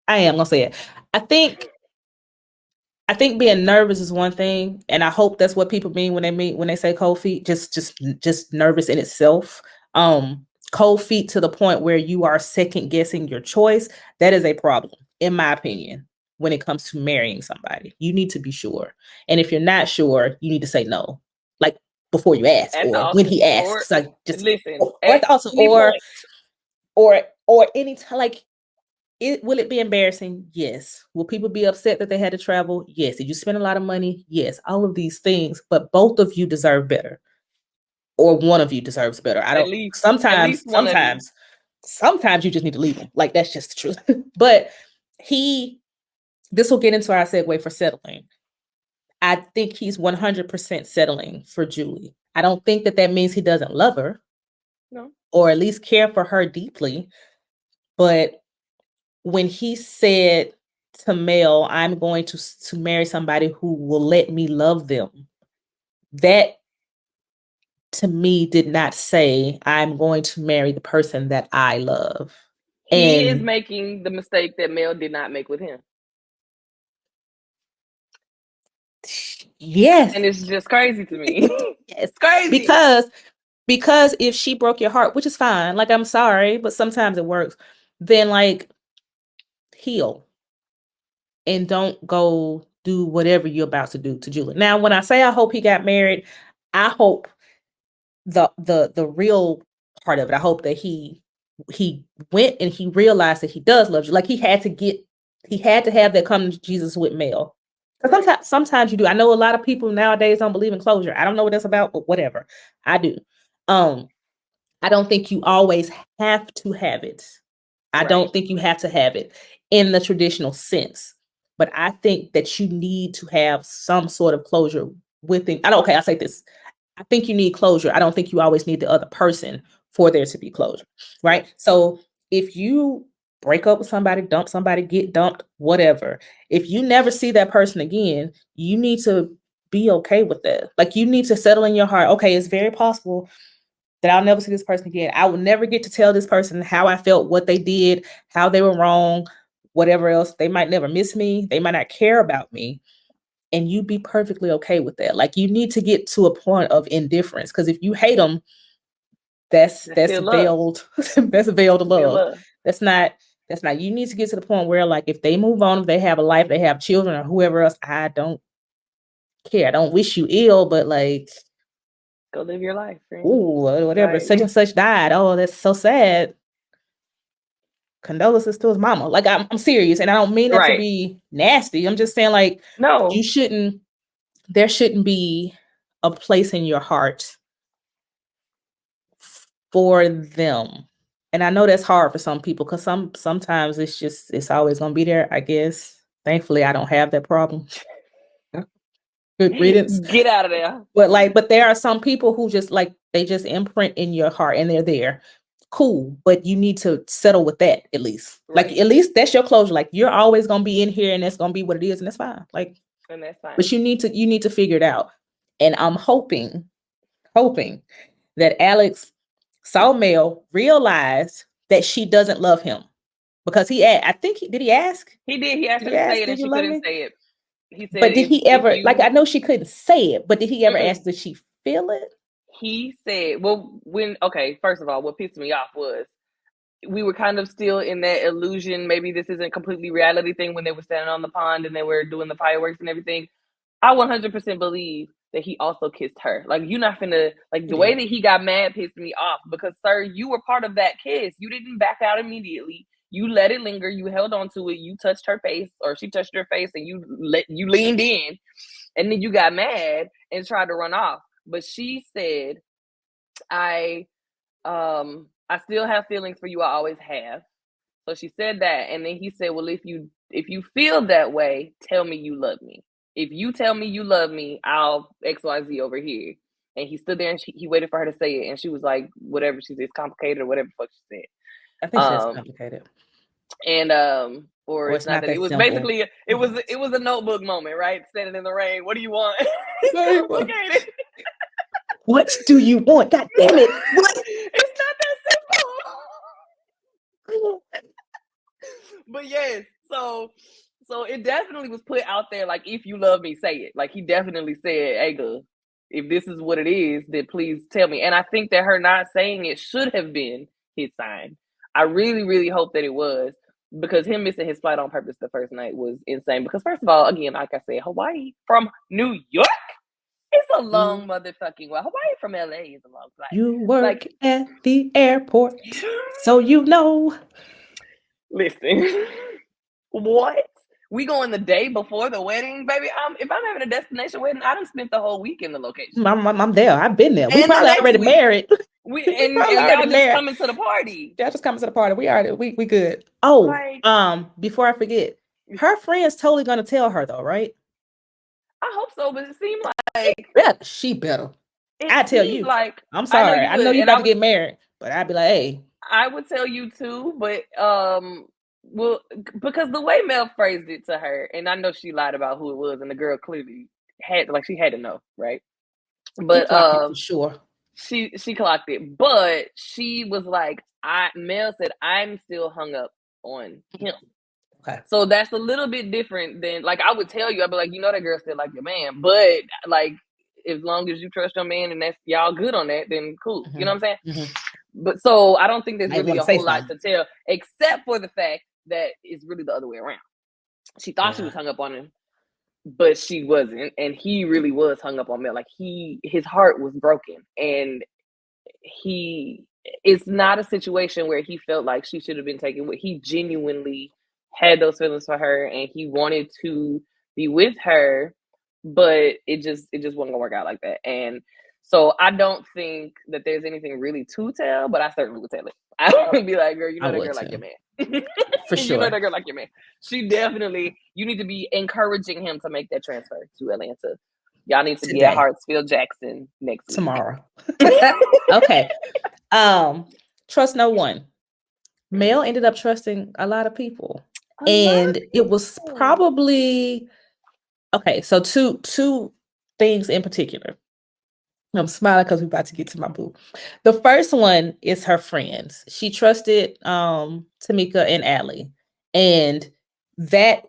I am gonna say it. I think being nervous is one thing, and I hope that's what people mean when they say cold feet. Just nervous in itself. Cold feet to the point where you are second guessing your choice. That is a problem, in my opinion. When it comes to marrying somebody, you need to be sure, and if you're not sure, you need to say no, like before you ask, or when he asks, like just listen, or any time, like. Will it be embarrassing? Yes. Will people be upset that they had to travel? Yes. Did you spend a lot of money? Yes. All of these things, but both of you deserve better, or one of you deserves better. Sometimes you just need to leave them. Like that's just the truth. But this will get into our segue for settling. I think he's 100% settling for Julie. I don't think that means he doesn't love her, no, or at least care for her deeply, but when he said to Mel, I'm going to marry somebody who will let me love them, that to me did not say I'm going to marry the person that I love. He is making the mistake that Mel did not make with him. Yes. And it's just crazy to me. Yes. It's crazy. Because if she broke your heart, which is fine, like I'm sorry, but sometimes it works, then like heal. And don't go do whatever you're about to do to Julie. Now, when I say I hope he got married, I hope the real part of it. I hope that he went and he realized that he does love you. Like he had to have that come to Jesus with Mel. Because sometimes you do. I know a lot of people nowadays don't believe in closure. I don't know what that's about, but whatever. I do. I don't think you always have to have it. I don't think you have to have it in the traditional sense. But I think that you need to have some sort of closure within. I'll say this. I think you need closure. I don't think you always need the other person for there to be closure, right? So if you break up with somebody, dump somebody, get dumped, whatever, if you never see that person again, you need to be okay with that. Like you need to settle in your heart, okay, it's very possible that I'll never see this person again. I will never get to tell this person how I felt, what they did, how they were wrong, whatever else. They might never miss me. They might not care about me. And you be perfectly okay with that. Like you need to get to a point of indifference. Because if you hate them, that's veiled. That's veiled love. That's not. You need to get to the point where, like, if they move on, if they have a life, they have children or whoever else, I don't care. I don't wish you ill, but like, go live your life, friend. Ooh, whatever. Right. Such and such died. Oh, that's so sad. Condolences to his mama. Like I'm serious, and I don't mean that to be nasty. I'm just saying, like, no, there shouldn't be a place in your heart for them. And I know that's hard for some people because sometimes it's always gonna be there, I guess. Thankfully, I don't have that problem. Good riddance. Get out of there. But there are some people who just like they just imprint in your heart and they're there. Cool, but you need to settle with that at least. Right. Like at least that's your closure. Like you're always gonna be in here and that's gonna be what it is, and that's fine. Like, and that's fine. But you need to figure it out. And I'm hoping that Alex saw Mel, realized that she doesn't love him because did he ask? He did. He asked her to say it, and she couldn't say it. He said, but did he ever, like, I know she couldn't say it, but did he ever ask, did she feel it? He said, well, first of all, what pissed me off was we were kind of still in that illusion. Maybe this isn't a completely reality thing when they were standing on the pond and they were doing the fireworks and everything. I 100% believe that he also kissed her. Like, you're not finna, like, the way that he got mad pissed me off because, sir, you were part of that kiss. You didn't back out immediately. You let it linger. You held on to it. You touched her face, or she touched your face, and you leaned in, and then you got mad and tried to run off. But she said, I still have feelings for you. I always have. So she said that, and then he said, well, if you feel that way, tell me you love me. If you tell me you love me, I'll XYZ over here. And he stood there and he waited for her to say it, and she was like, whatever she said, it's complicated or whatever the fuck she said. I think it's complicated. And or it's not that. It was simple. Basically it was a notebook moment, right? Standing in the rain. What do you want? It's complicated. What do you want? God damn it! What? It's not that simple. But yes, so it definitely was put out there. Like, if you love me, say it. Like, he definitely said, "Hey, girl, if this is what it is, then please tell me." And I think that her not saying it should have been his sign. I really, really hope that it was, because him missing his flight on purpose the first night was insane. Because first of all, again, like I said, Hawaii from New York. It's a long motherfucking way. Hawaii from LA is a long flight. You work at the airport, so you know. Listen, what? We going the day before the wedding, baby? If I'm having a destination wedding, I done spent the whole week in the location. I'm there. I've been there. We probably already married. And y'all just coming to the party. Y'all just coming to the party. We good. Oh, before I forget, her friend's totally gonna tell her though, right? I hope so, but it seemed like she better. I tell you, like, I'm sorry. I know you about to get married, but I'd be like, hey. I would tell you too, but well, because the way Mel phrased it to her, and I know she lied about who it was, and the girl clearly had to know, right? But for sure, she clocked it, but she was like, Mel said, I'm still hung up on him. Okay. So that's a little bit different than, like, I would tell you, I'd be like, you know, that girl still like your man, but like, as long as you trust your man and that's y'all good on that, then cool. You know what I'm saying? But so I don't think there's really a whole lot to tell, except for the fact that it's really the other way around. She thought she was hung up on him, but she wasn't, and he really was hung up on Mel. Like, his heart was broken, and it's not a situation where he felt like she should have been taken with. He genuinely had those feelings for her, and he wanted to be with her, but it just wasn't gonna work out like that. And so I don't think that there's anything really to tell, but I certainly would tell it. I would be like, girl, you know that girl like your man. For sure. You know that girl like your man. She definitely, you need to be encouraging him to make that transfer to Atlanta. Y'all need to be at Hartsfield Jackson next week. Tomorrow. Okay. Trust no one. Mel ended up trusting a lot of people. It was probably okay. So two things in particular. I'm smiling because we're about to get to my boo. The first one is her friends. She trusted Tamika and Allie. And that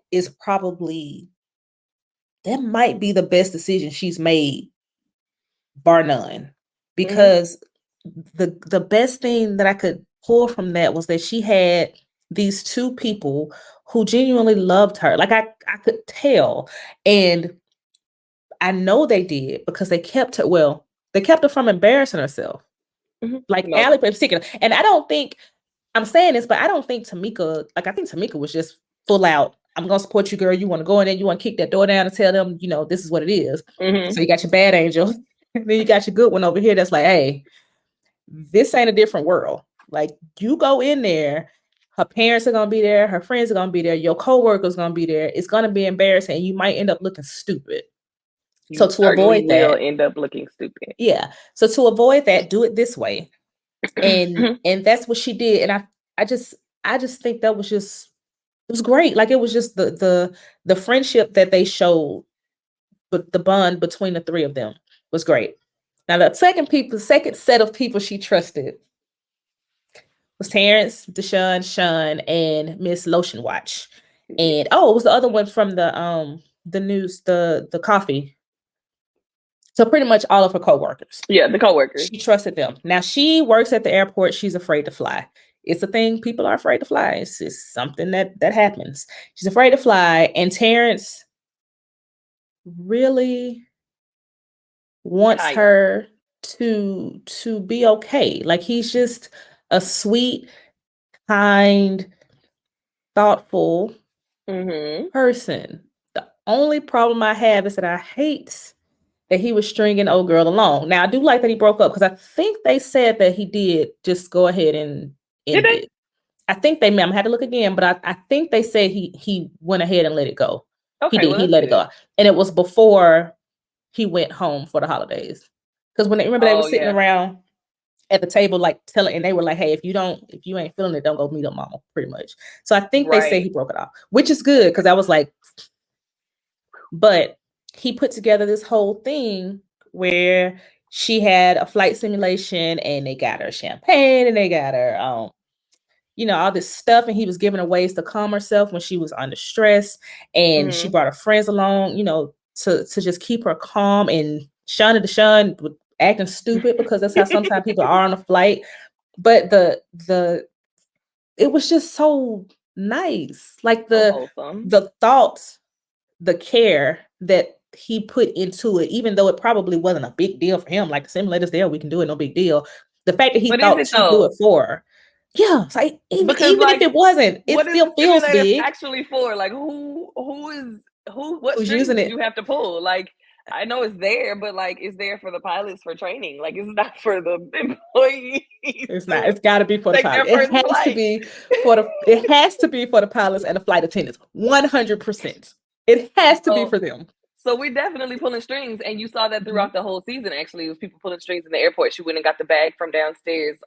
might be the best decision she's made, bar none. Because the best thing that I could pull from that was that she had these two people who genuinely loved her. Like, I could tell. And I know they did because they kept her from embarrassing herself. Like, Allie in particular. And I don't think, I'm saying this, but I don't think Tamika, like, I think Tamika was just full out, I'm going to support you, girl. You want to go in there, you want to kick that door down and tell them, you know, this is what it is. So you got your bad angel. And then you got your good one over here that's like, hey, this ain't a different world. Like, you go in there, her parents are going to be there, her friends are going to be there, your coworkers going to be there. It's going to be embarrassing, and you might end up looking stupid. So to avoid that, will end up looking stupid. Yeah. So to avoid that, do it this way. And that's what she did. And I just think that was just, it was great. Like, it was just the friendship that they showed, but the bond between the three of them was great. Now the second set of people she trusted was Terrence, Deshaun, Sean, and Miss Lotion Watch. And it was the other one from the news, the coffee. So pretty much all of her coworkers. Yeah, the coworkers. She trusted them. Now she works at the airport. She's afraid to fly. It's a thing. People are afraid to fly. It's something that happens. She's afraid to fly. And Terrence really wants her to be okay. Like, he's just a sweet, kind, thoughtful person. The only problem I have is that I hate that he was stringing old girl along. Now, I do like that he broke up, because I think they said that he did just go ahead and end it. I think they, I had to look again, but I think they said he went ahead and let it go. Okay, he did. He let it go. And it was before he went home for the holidays. Because when they were sitting around at the table, like telling, and they were like, hey, if you ain't feeling it, don't go meet up mama, pretty much. So I think they say he broke it off, which is good, because I was like, but he put together this whole thing where she had a flight simulation, and they got her champagne, and they got her, all this stuff. And he was giving her ways to calm herself when she was under stress. And she brought her friends along, to just keep her calm. And Sean and Deshaun would acting stupid, because that's how sometimes people are on a flight. But it was just so nice. Like the thoughts, the care that he put into it, even though it probably wasn't a big deal for him. Like, the simulator's there, we can do it, no big deal. The fact that he thought to do it for her. Yeah, it's like, even like, if it wasn't, it still feels big. Actually, for like, who's using it? You have to pull. Like, I know it's there, but like, it's there for the pilots for training. Like, it's not for the employees. It's not. It's got to be for the pilots. It has to be for the pilots and the flight attendants. 100%. It has to be for them. So we're definitely pulling strings, and you saw that throughout the whole season. Actually, it was people pulling strings in the airport. She went and got the bag from downstairs.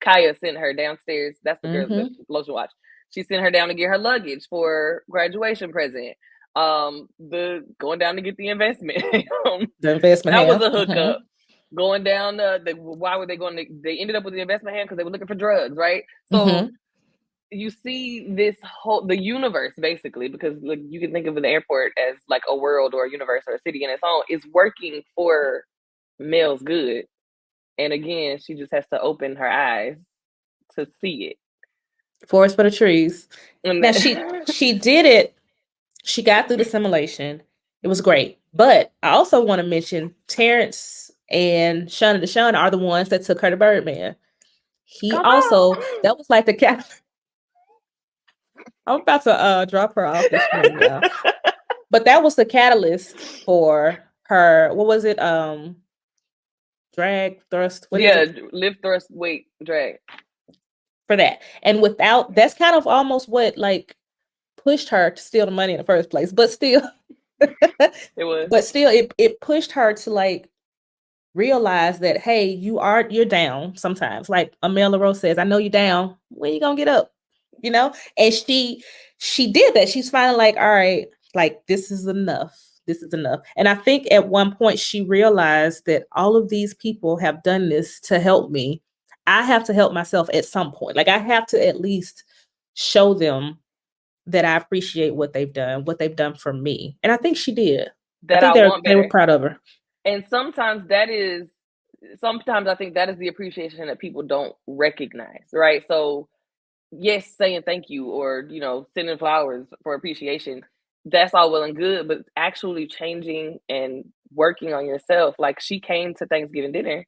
Kaya sent her downstairs. That's the girl that Lotion Watch. She sent her down to get her luggage for graduation present. The going down to get the investment. The investment. That was a hookup. Going down. Why were they going? They ended up with the investment hand because they were looking for drugs, right? So. You see the universe, basically, because like, you can think of the airport as like a world or a universe or a city in its own, is working for Mel's good. And again, she just has to open her eyes to see it. Forest for the trees. Now she did it. She got through the simulation. It was great. But I also want to mention Terrence and Sean and Deshaun are the ones that took her to Birdman. That was like the cat. I'm about to drop her off the screen now. But that was the catalyst for her. What was it? Drag, thrust. Lift, thrust, weight, drag. For that. And that's kind of almost what like pushed her to steal the money in the first place. But still, it was. But still, it pushed her to like realize that, hey, you're down sometimes. Like Amel Rose says, I know you're down. When you gonna get up? And she did that. She's finally like, all right, like, this is enough. And I think at one point she realized that all of these people have done this to help me. I have to help myself at some point. Like, I have to at least show them that I appreciate what they've done for me. And I think she did. They were proud of her. And sometimes I think that is the appreciation that people don't recognize, right? So yes, saying thank you or, sending flowers for appreciation, that's all well and good, but actually changing and working on yourself. Like, she came to Thanksgiving dinner,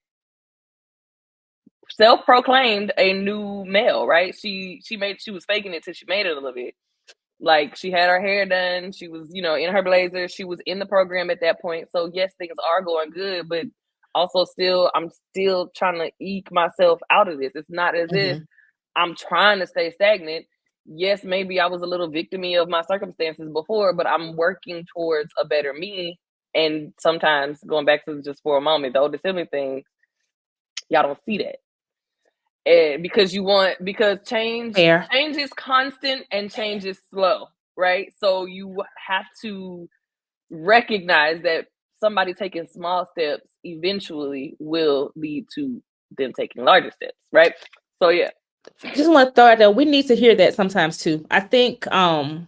self-proclaimed a new Mel, right? She was faking it till she made it a little bit. Like, she had her hair done. She was, in her blazer. She was in the program at that point. So yes, things are going good, but also I'm still trying to eke myself out of this. It's not as if I'm trying to stay stagnant. Yes, maybe I was a little victim-y of my circumstances before, but I'm working towards a better me. And sometimes, going back to just for a moment, the older sibling thing, y'all don't see that. Because change is constant and change is slow, right? So you have to recognize that somebody taking small steps eventually will lead to them taking larger steps, right? So yeah. just want to throw out there, we need to hear that sometimes too. I think and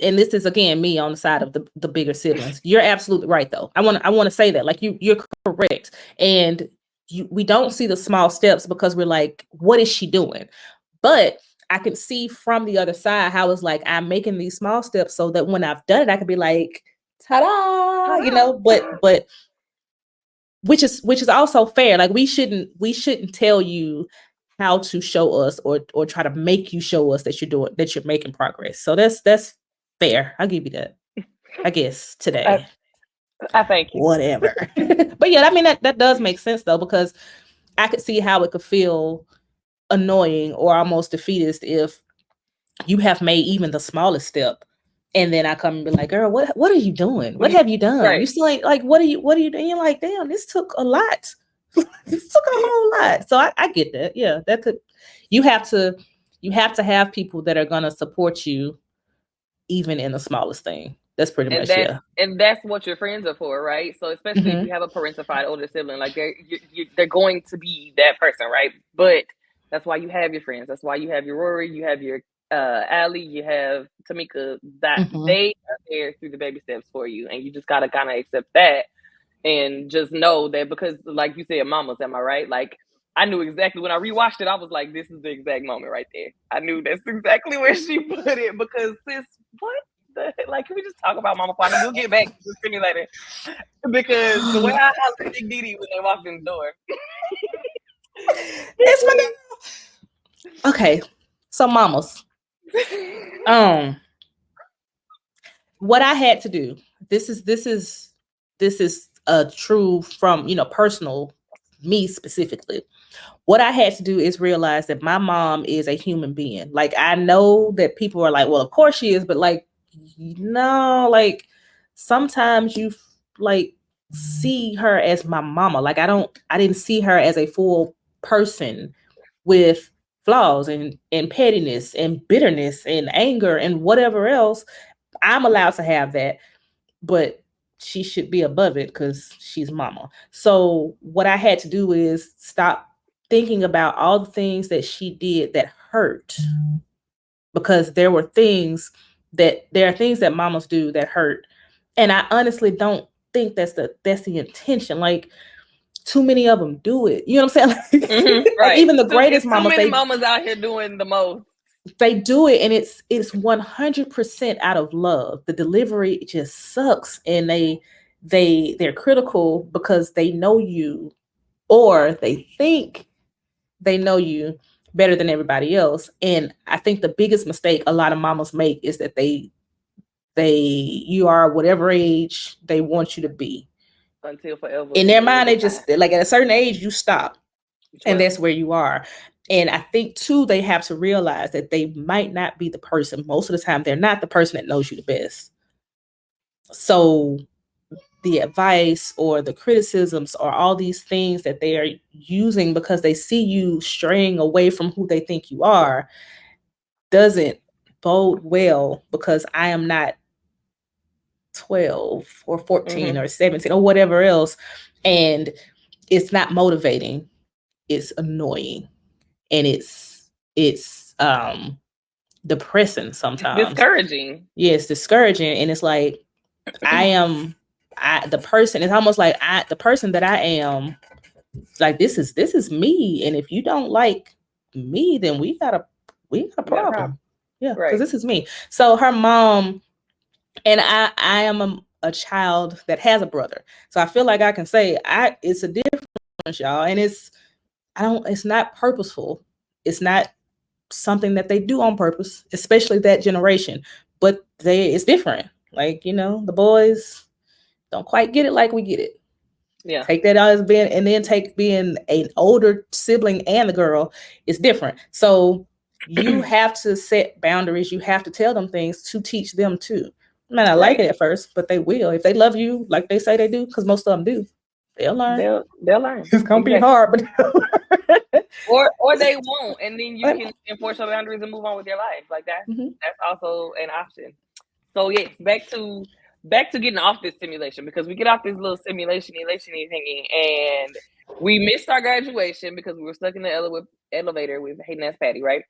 this is again me on the side of the bigger siblings. You're absolutely right though. I want to say that, like, you're correct. And we don't see the small steps because we're like, what is she doing? But I can see from the other side how it's like, I'm making these small steps so that when I've done it, I can be like, ta-da, you know, but which is also fair. Like, we shouldn't tell you how to show us or try to make you show us that you're making progress. So that's fair. I'll give you that. I guess today. I thank you. Whatever. But yeah, I mean, that does make sense though, because I could see how it could feel annoying or almost defeatist if you have made even the smallest step, and then I come and be like, girl, what are you doing? What have you done? Right. You still ain't, like, what are you doing? You're like, damn, this took a lot. This took a whole lot. So I get that. Yeah, that could, you have to have people that are gonna support you even in the smallest thing. That's pretty much, yeah. And that's what your friends are for, right? So especially if you have a parentified older sibling, like they're going to be that person, right? But that's why you have your friends. That's why you have your Rory, you have your Allie, you have Tamika. That they are there through the baby steps for you, and you just gotta kind of accept that and just know that, because, like you said, mamas, am I right? Like, I knew exactly when I rewatched it. I was like, this is the exact moment right there. I knew that's exactly where she put it, because sis, what? Like, can we just talk about Mama Kwana? We'll get back to the simulator, because the way I hollered Big Didi when they walked in the door. It's my name. Okay, so mamas, what I had to do. This is true from, personal, me specifically. What I had to do is realize that my mom is a human being. Like, I know that people are like, well, of course she is, but like, no, like, sometimes you like see her as my mama. Like, I didn't see her as a full person with flaws and pettiness and bitterness and anger and whatever else. I'm allowed to have that, but she should be above it because she's mama. So what I had to do is stop thinking about all the things that she did that hurt, because there are things that mamas do that hurt. And I honestly don't think that's the intention. Like, too many of them do it. You know what I'm saying? Like, right. Like, even the greatest mamas, too many mamas out here doing the most. They do it, and it's 100% out of love. The delivery just sucks, and they're critical because they know you, or they think they know you better than everybody else. And I think the biggest mistake a lot of mamas make is that you are whatever age they want you to be. Until forever. In their mind, they just, like, at a certain age, you stop. And that's where you are. And I think too, they have to realize that they might not be the person. Most of the time, they're not the person that knows you the best. So the advice or the criticisms or all these things that they are using because they see you straying away from who they think you are doesn't bode well, because I am not 12 or 14 or 17 or whatever else. And it's not motivating. It's annoying. And it's depressing sometimes. Discouraging. Yeah, it's discouraging. And it's like, the person, it's almost like the person that I am, like, this is me. And if you don't like me, then we got a problem. Yeah, because this is me. So her mom, and I am a child that has a brother. So I feel like I can say it's a difference, y'all. And it's not purposeful. It's not something that they do on purpose, especially that generation. But it's different. Like, the boys don't quite get it like we get it. Yeah. Take that out as being, and then take being an older sibling and the girl is different. So you have to set boundaries. You have to tell them things to teach them too. I might not like it at first, but they will. If they love you like they say they do, because most of them do, they'll learn. They'll learn. It's gonna be hard, but or they won't, and then you can enforce your boundaries and move on with your life. Like that's also an option. So yes, back to getting off this simulation, because we get off this little simulation thingy, and We missed our graduation because we were stuck in the elevator with hating ass Patty, right?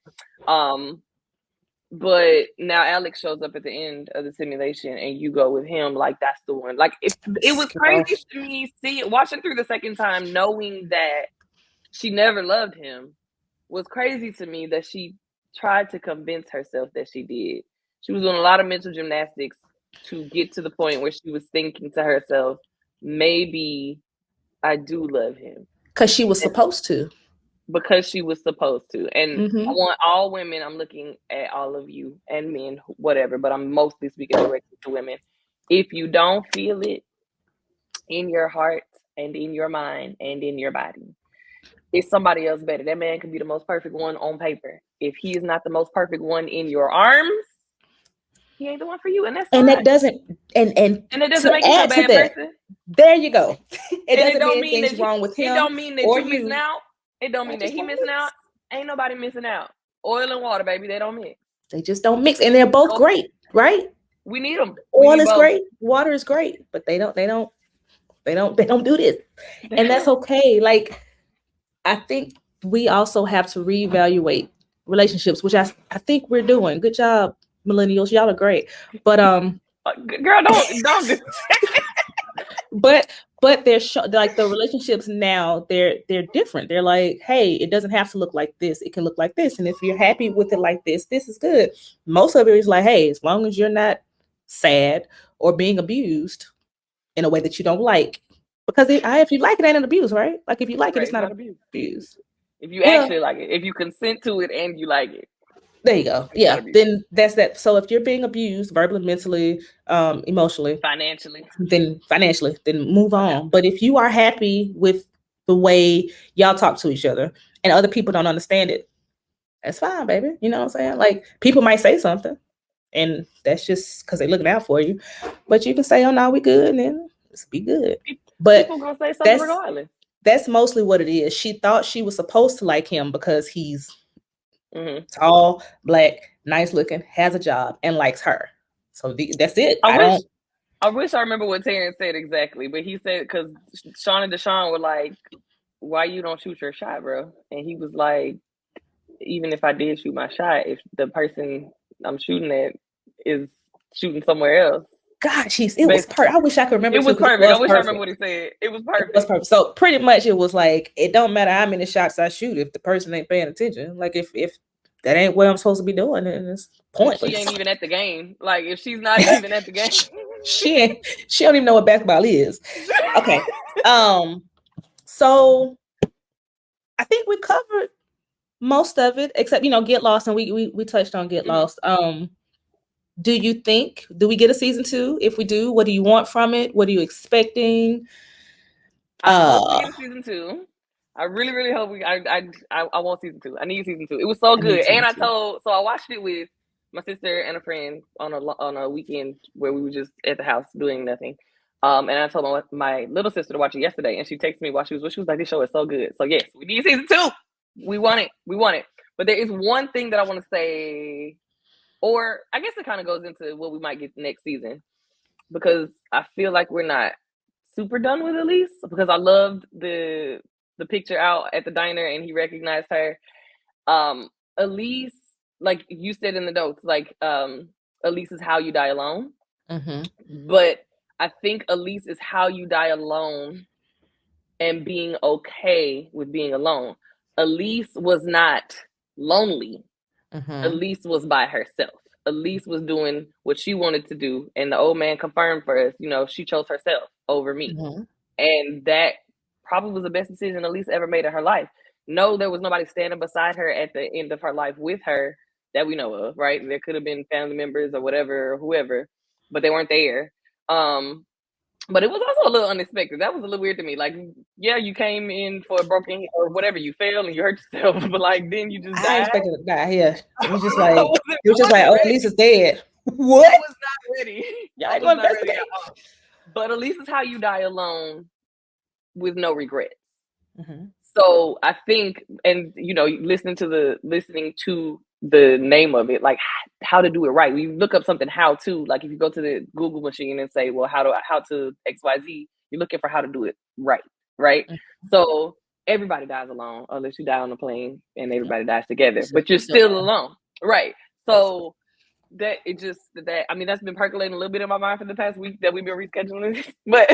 But now Alex shows up at the end of the simulation and you go with him, like that's the one. Like it was crazy to me watching through the second time, knowing that she never loved him was crazy to me, that she tried to convince herself that she did. She was doing a lot of mental gymnastics to get to the point where she was thinking to herself, maybe I do love him. Because she was supposed to. Because she was supposed to. And I want all women, I'm looking at all of you and men, whatever, but I'm mostly speaking directly to women. If you don't feel it in your heart and in your mind and in your body, it's somebody else better. That man could be the most perfect one on paper. If he is not the most perfect one in your arms, he ain't the one for you. And that's fine. And that doesn't and it doesn't make you a bad person. There you go. It doesn't don't mean anything's wrong with him. It don't mean that you missing out. It don't mean that he missing out. Ain't nobody missing out. Oil and water, baby, they don't mix. They just don't mix, and they're both great, right? We need them. Oil is great, water is great, but they don't do this, and that's okay. Like, I think we also have to reevaluate relationships, which I think we're doing. Good job, millennials, y'all are great. But girl, don't do. But they're like the relationships now, they're different. They're like, hey, it doesn't have to look like this. It can look like this. And if you're happy with it like this is good. Most of it is like, hey, as long as you're not sad or being abused in a way that you don't like. Because if you like it, ain't an abuse, right? Like if you like it, it's not abuse. If you actually like it, if you consent to it and you like it. There you go. Yeah, then that's that. So if you're being abused verbally, mentally, emotionally, financially, then move on. But if you are happy with the way y'all talk to each other and other people don't understand it, that's fine, baby. You know what I'm saying? Like people might say something and that's just because they're looking out for you. But you can say, oh no, we good, and then let's be good. But people gonna say something regardless. That's mostly what it is. She thought she was supposed to like him because he's tall, black, nice looking, has a job, and likes her. So that's it. I wish I remember what Terrence said exactly, but he said, because Sean and Deshaun were like, why you don't shoot your shot, bro? And he was like, even if I did shoot my shot, if the person I'm shooting at is shooting somewhere else. Gosh, it was perfect. I wish I could remember. It was perfect. I wish I remember what he said. It was perfect. It was perfect. So pretty much it was like, it don't matter how many shots I shoot if the person ain't paying attention. Like if that ain't what I'm supposed to be doing, then it's pointless. She ain't even at the game. Like if she's not even at the game. she don't even know what basketball is. Okay. So I think we covered most of it, except Get Lost, and we touched on Get Lost. Do we get a season 2? If we do, what do you want from it? What are you expecting? I hope we get season 2. I really, really hope I want season 2. I need season 2. It was so good. And I watched it with my sister and a friend on a weekend where we were just at the house doing nothing. And I told my little sister to watch it yesterday, and she texted me while she was like, this show is so good. So yes, we need season 2. We want it. But there is one thing that I want to say, or I guess it kind of goes into what we might get next season, because I feel like we're not super done with Elise, because I loved the picture out at the diner and he recognized her. Elise, like you said in the notes, like Elise is how you die alone. But I think Elise is how you die alone and being okay with being alone. Elise was not lonely. Elise was by herself. Elise was doing what she wanted to do, and the old man confirmed for us, she chose herself over me. And that probably was the best decision Elise ever made in her life. No, there was nobody standing beside her at the end of her life with her that we know of, right? There could have been family members or whatever, or whoever, but they weren't there. But it was also a little unexpected. That was a little weird to me. Like, yeah, you came in for a broken or whatever, you fell and you hurt yourself, but like then you just died. I expected to die. Yeah, it was just like oh, Elise is dead. What? I was not ready. Yeah, I was not ready at all. But Elise is how you die alone with no regrets. So I think, and listening to the name of it, like how to do it right. We look up something how to, like if you go to the Google machine and say, well, how to XYZ, you're looking for how to do it right. right? So everybody dies alone unless you die on a plane and everybody dies together, but you're still alone, right? So that I mean, that's been percolating a little bit in my mind for the past week that we've been rescheduling this, but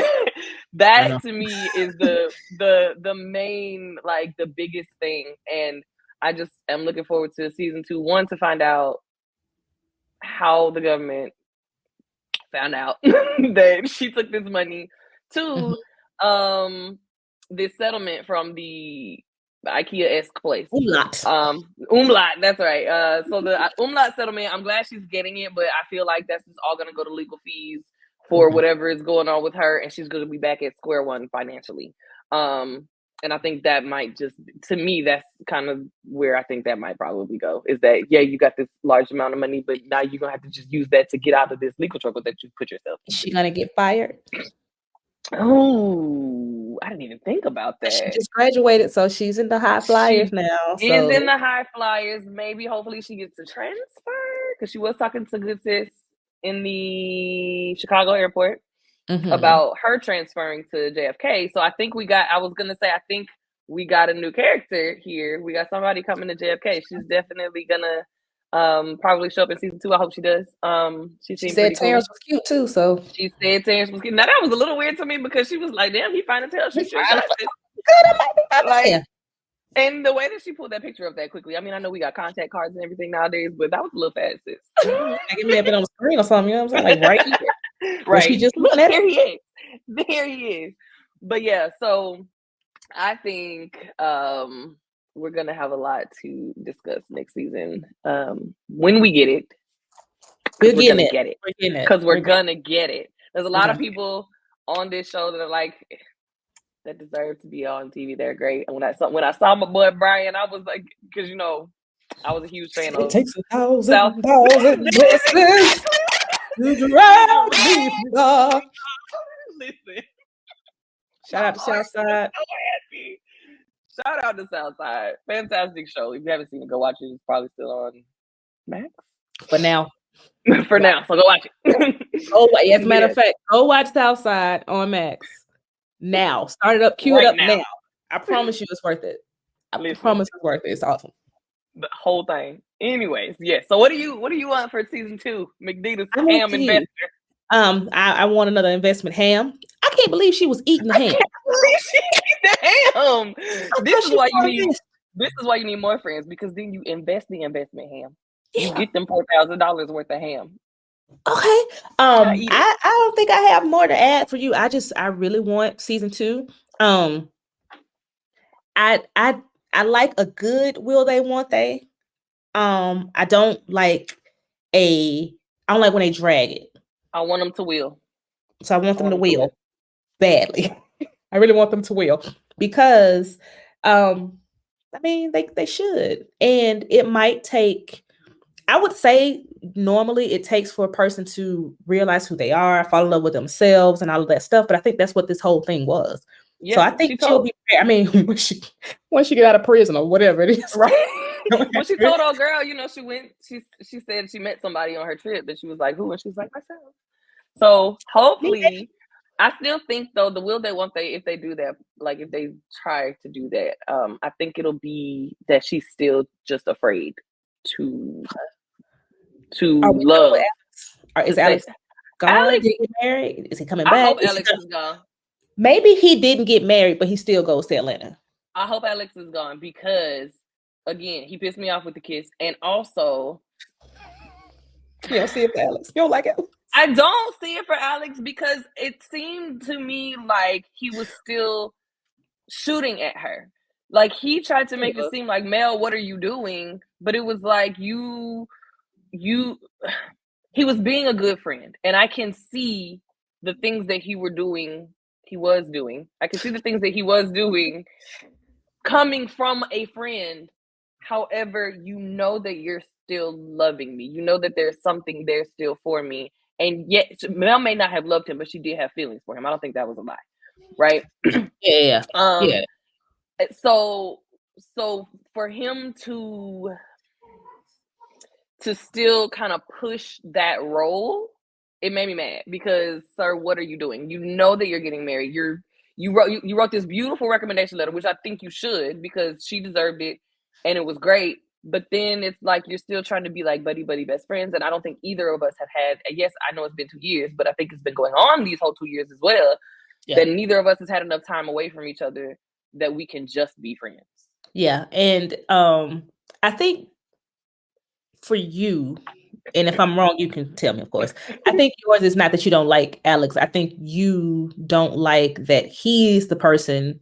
that to me is the main, like, the biggest thing. And I just am looking forward to season 2, one, to find out how the government found out that she took this money, 2, this settlement from the IKEA-esque place. Umlaut, that's right. So the Umlaut settlement, I'm glad she's getting it, but I feel like that's just all going to go to legal fees for whatever is going on with her, and she's going to be back at square one financially. And I think that might just, to me, that's kind of where I think that might probably go, is that, yeah, you got this large amount of money, but now you're going to have to just use that to get out of this legal trouble that you put yourself in. Is she going to get fired? Oh, I didn't even think about that. She just graduated, so she's in the high flyers now. She is in the high flyers. Maybe, hopefully, she gets a transfer, because she was talking to good sis in the Chicago airport about her transferring to JFK. So I think I think we got a new character here. We got somebody coming to JFK. She's definitely gonna probably show up in season 2. I hope she does. She said Terrence was cute too, so she said Terrence was cute. Now that was a little weird to me, because she was like, "Damn, he fine as hell." She should like, and the way that she pulled that picture up that quickly. I mean, I know we got contact cards and everything nowadays, but that was a little fast, sis. Give me a bit on the screen or something. You know what I'm saying? Like right here. Right. She just look, there he is. There he is. But yeah, so I think we're gonna have a lot to discuss next season. When we get it. We're gonna get it. Because we're gonna get it. There's a lot of people on this show that are like, that deserve to be on TV. They're great. And when I saw my boy Brian, I was like, because I was a huge fan of. It takes 1,000 blessings to drown me. Listen. Shout out to Southside. Shout out to Southside. Fantastic show. If you haven't seen it, go watch it. It's probably still on Max. For now. So go watch it. As a matter of fact, go watch Southside on Max. Now. Start it up, cue it up now. I promise you it's worth it. I promise it's worth it. It's awesome. The whole thing. Anyways, yeah. So what do you want for season 2? mcdeedus ham investor. I want another investment ham. I can't believe she was eating the ham. I can't believe she ate the ham. This is why you need more friends, because then you invest the investment ham. You get them $4,000 worth of ham. Okay. I don't think I have more to add for you. I really want season 2. I like a good will they won't they. I don't like when they drag it. I want them to will. So I want them to will badly. I really want them to will, because I mean they should. And it might take, I would say normally it takes for a person to realize who they are, fall in love with themselves and all of that stuff. But I think that's what this whole thing was. Yeah, so I think she'll be, I mean, when she get out of prison or whatever it is. Right. When she told old girl, she said she met somebody on her trip, but she was like, who? And she was like, myself. So hopefully, I still think though, the will they won't they, if they do that, like if they try to do that, I think it'll be that she's still just afraid to love. Is Alex gone? Did he get married? Is he coming back? I hope Alex is gone. Maybe he didn't get married, but he still goes to Atlanta. I hope Alex is gone, because again, he pissed me off with the kiss, and also you don't see it for Alex. You don't like it? I don't see it for Alex, because it seemed to me like he was still shooting at her. Like he tried to make it seem like, Mel, what are you doing? But it was like he was being a good friend, and I can see the things that he was doing. I can see the things that he was doing coming from a friend. However, that you're still loving me. You know that there's something there still for me. And yet, Mel may not have loved him, but she did have feelings for him. I don't think that was a lie. Right? Yeah. So for him to still kind of push that role, it made me mad, because, sir, what are you doing? You know that you're getting married. You wrote this beautiful recommendation letter, which I think you should, because she deserved it and it was great. But then it's like you're still trying to be like buddy best friends, and I don't think either of us have had. And yes, I know it's been 2 years, but I think it's been going on these whole 2 years as well. Yeah. That neither of us has had enough time away from each other that we can just be friends. Yeah, and I think for you, and if I'm wrong, you can tell me, of course. I think yours is not that you don't like Alex. I think you don't like that he's the person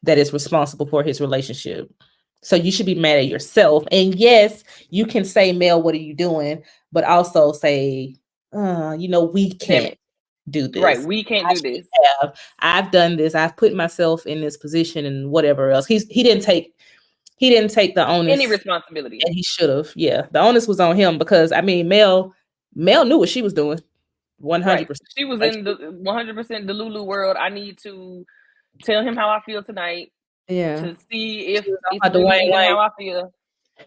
that is responsible for his relationship. So you should be mad at yourself. And yes, you can say, Mel, what are you doing? But also say, we can't do this. Right, we can't do this. I've done this. I've put myself in this position and whatever else. He didn't take the onus, any responsibility, and he should have. Yeah, the onus was on him because Mel knew what she was doing. 100%. Right. She was in the 100% the Lulu world. I need to tell him how I feel tonight. Yeah. To see if it's really how I feel.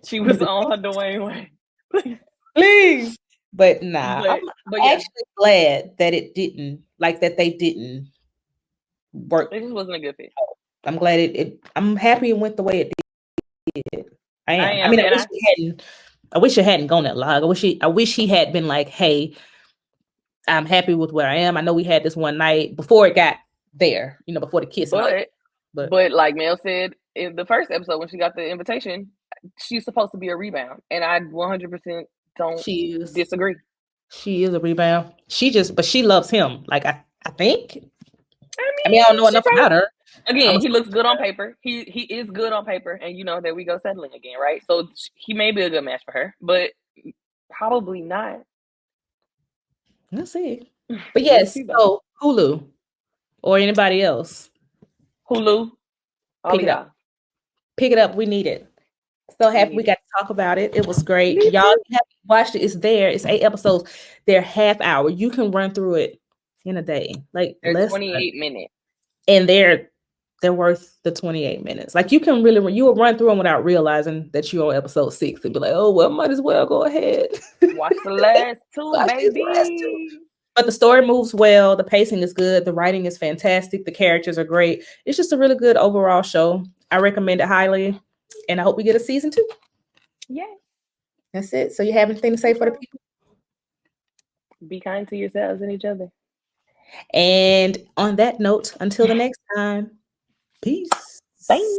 She was on her Dwayne Wayne. Please. But nah, I'm actually glad that it didn't, that they didn't work. It just wasn't a good fit. I'm glad I'm happy it went the way it did. I am. I wish it hadn't gone that long. I wish he had been like, hey, I'm happy with where I am. I know we had this one night before it got there, before the kiss. But like Mel said in the first episode when she got the invitation, she's supposed to be a rebound. And I 100% don't disagree. She is a rebound. But she loves him. I think. I don't know enough about her. Again, he looks good on paper. He is good on paper. And there we go settling again, right? So he may be a good match for her, but probably not. Let's see. But yes, so Hulu or anybody else. Hulu. Pick it up. Pick it up. We need it. So happy we got to talk about it. It was great. Y'all haven't watched it. It's there. It's 8 episodes. They're half hour. You can run through it in a day. They're 28 minutes. And they're worth the 28 minutes. You can you will run through them without realizing that you're on episode 6 and be like, oh, well, might as well go ahead. Watch the last two, baby. But the story moves well. The pacing is good. The writing is fantastic. The characters are great. It's just a really good overall show. I recommend it highly. And I hope we get a season 2. Yeah. That's it. So you have anything to say for the people? Be kind to yourselves and each other. And on that note, until the next time, peace. Bye.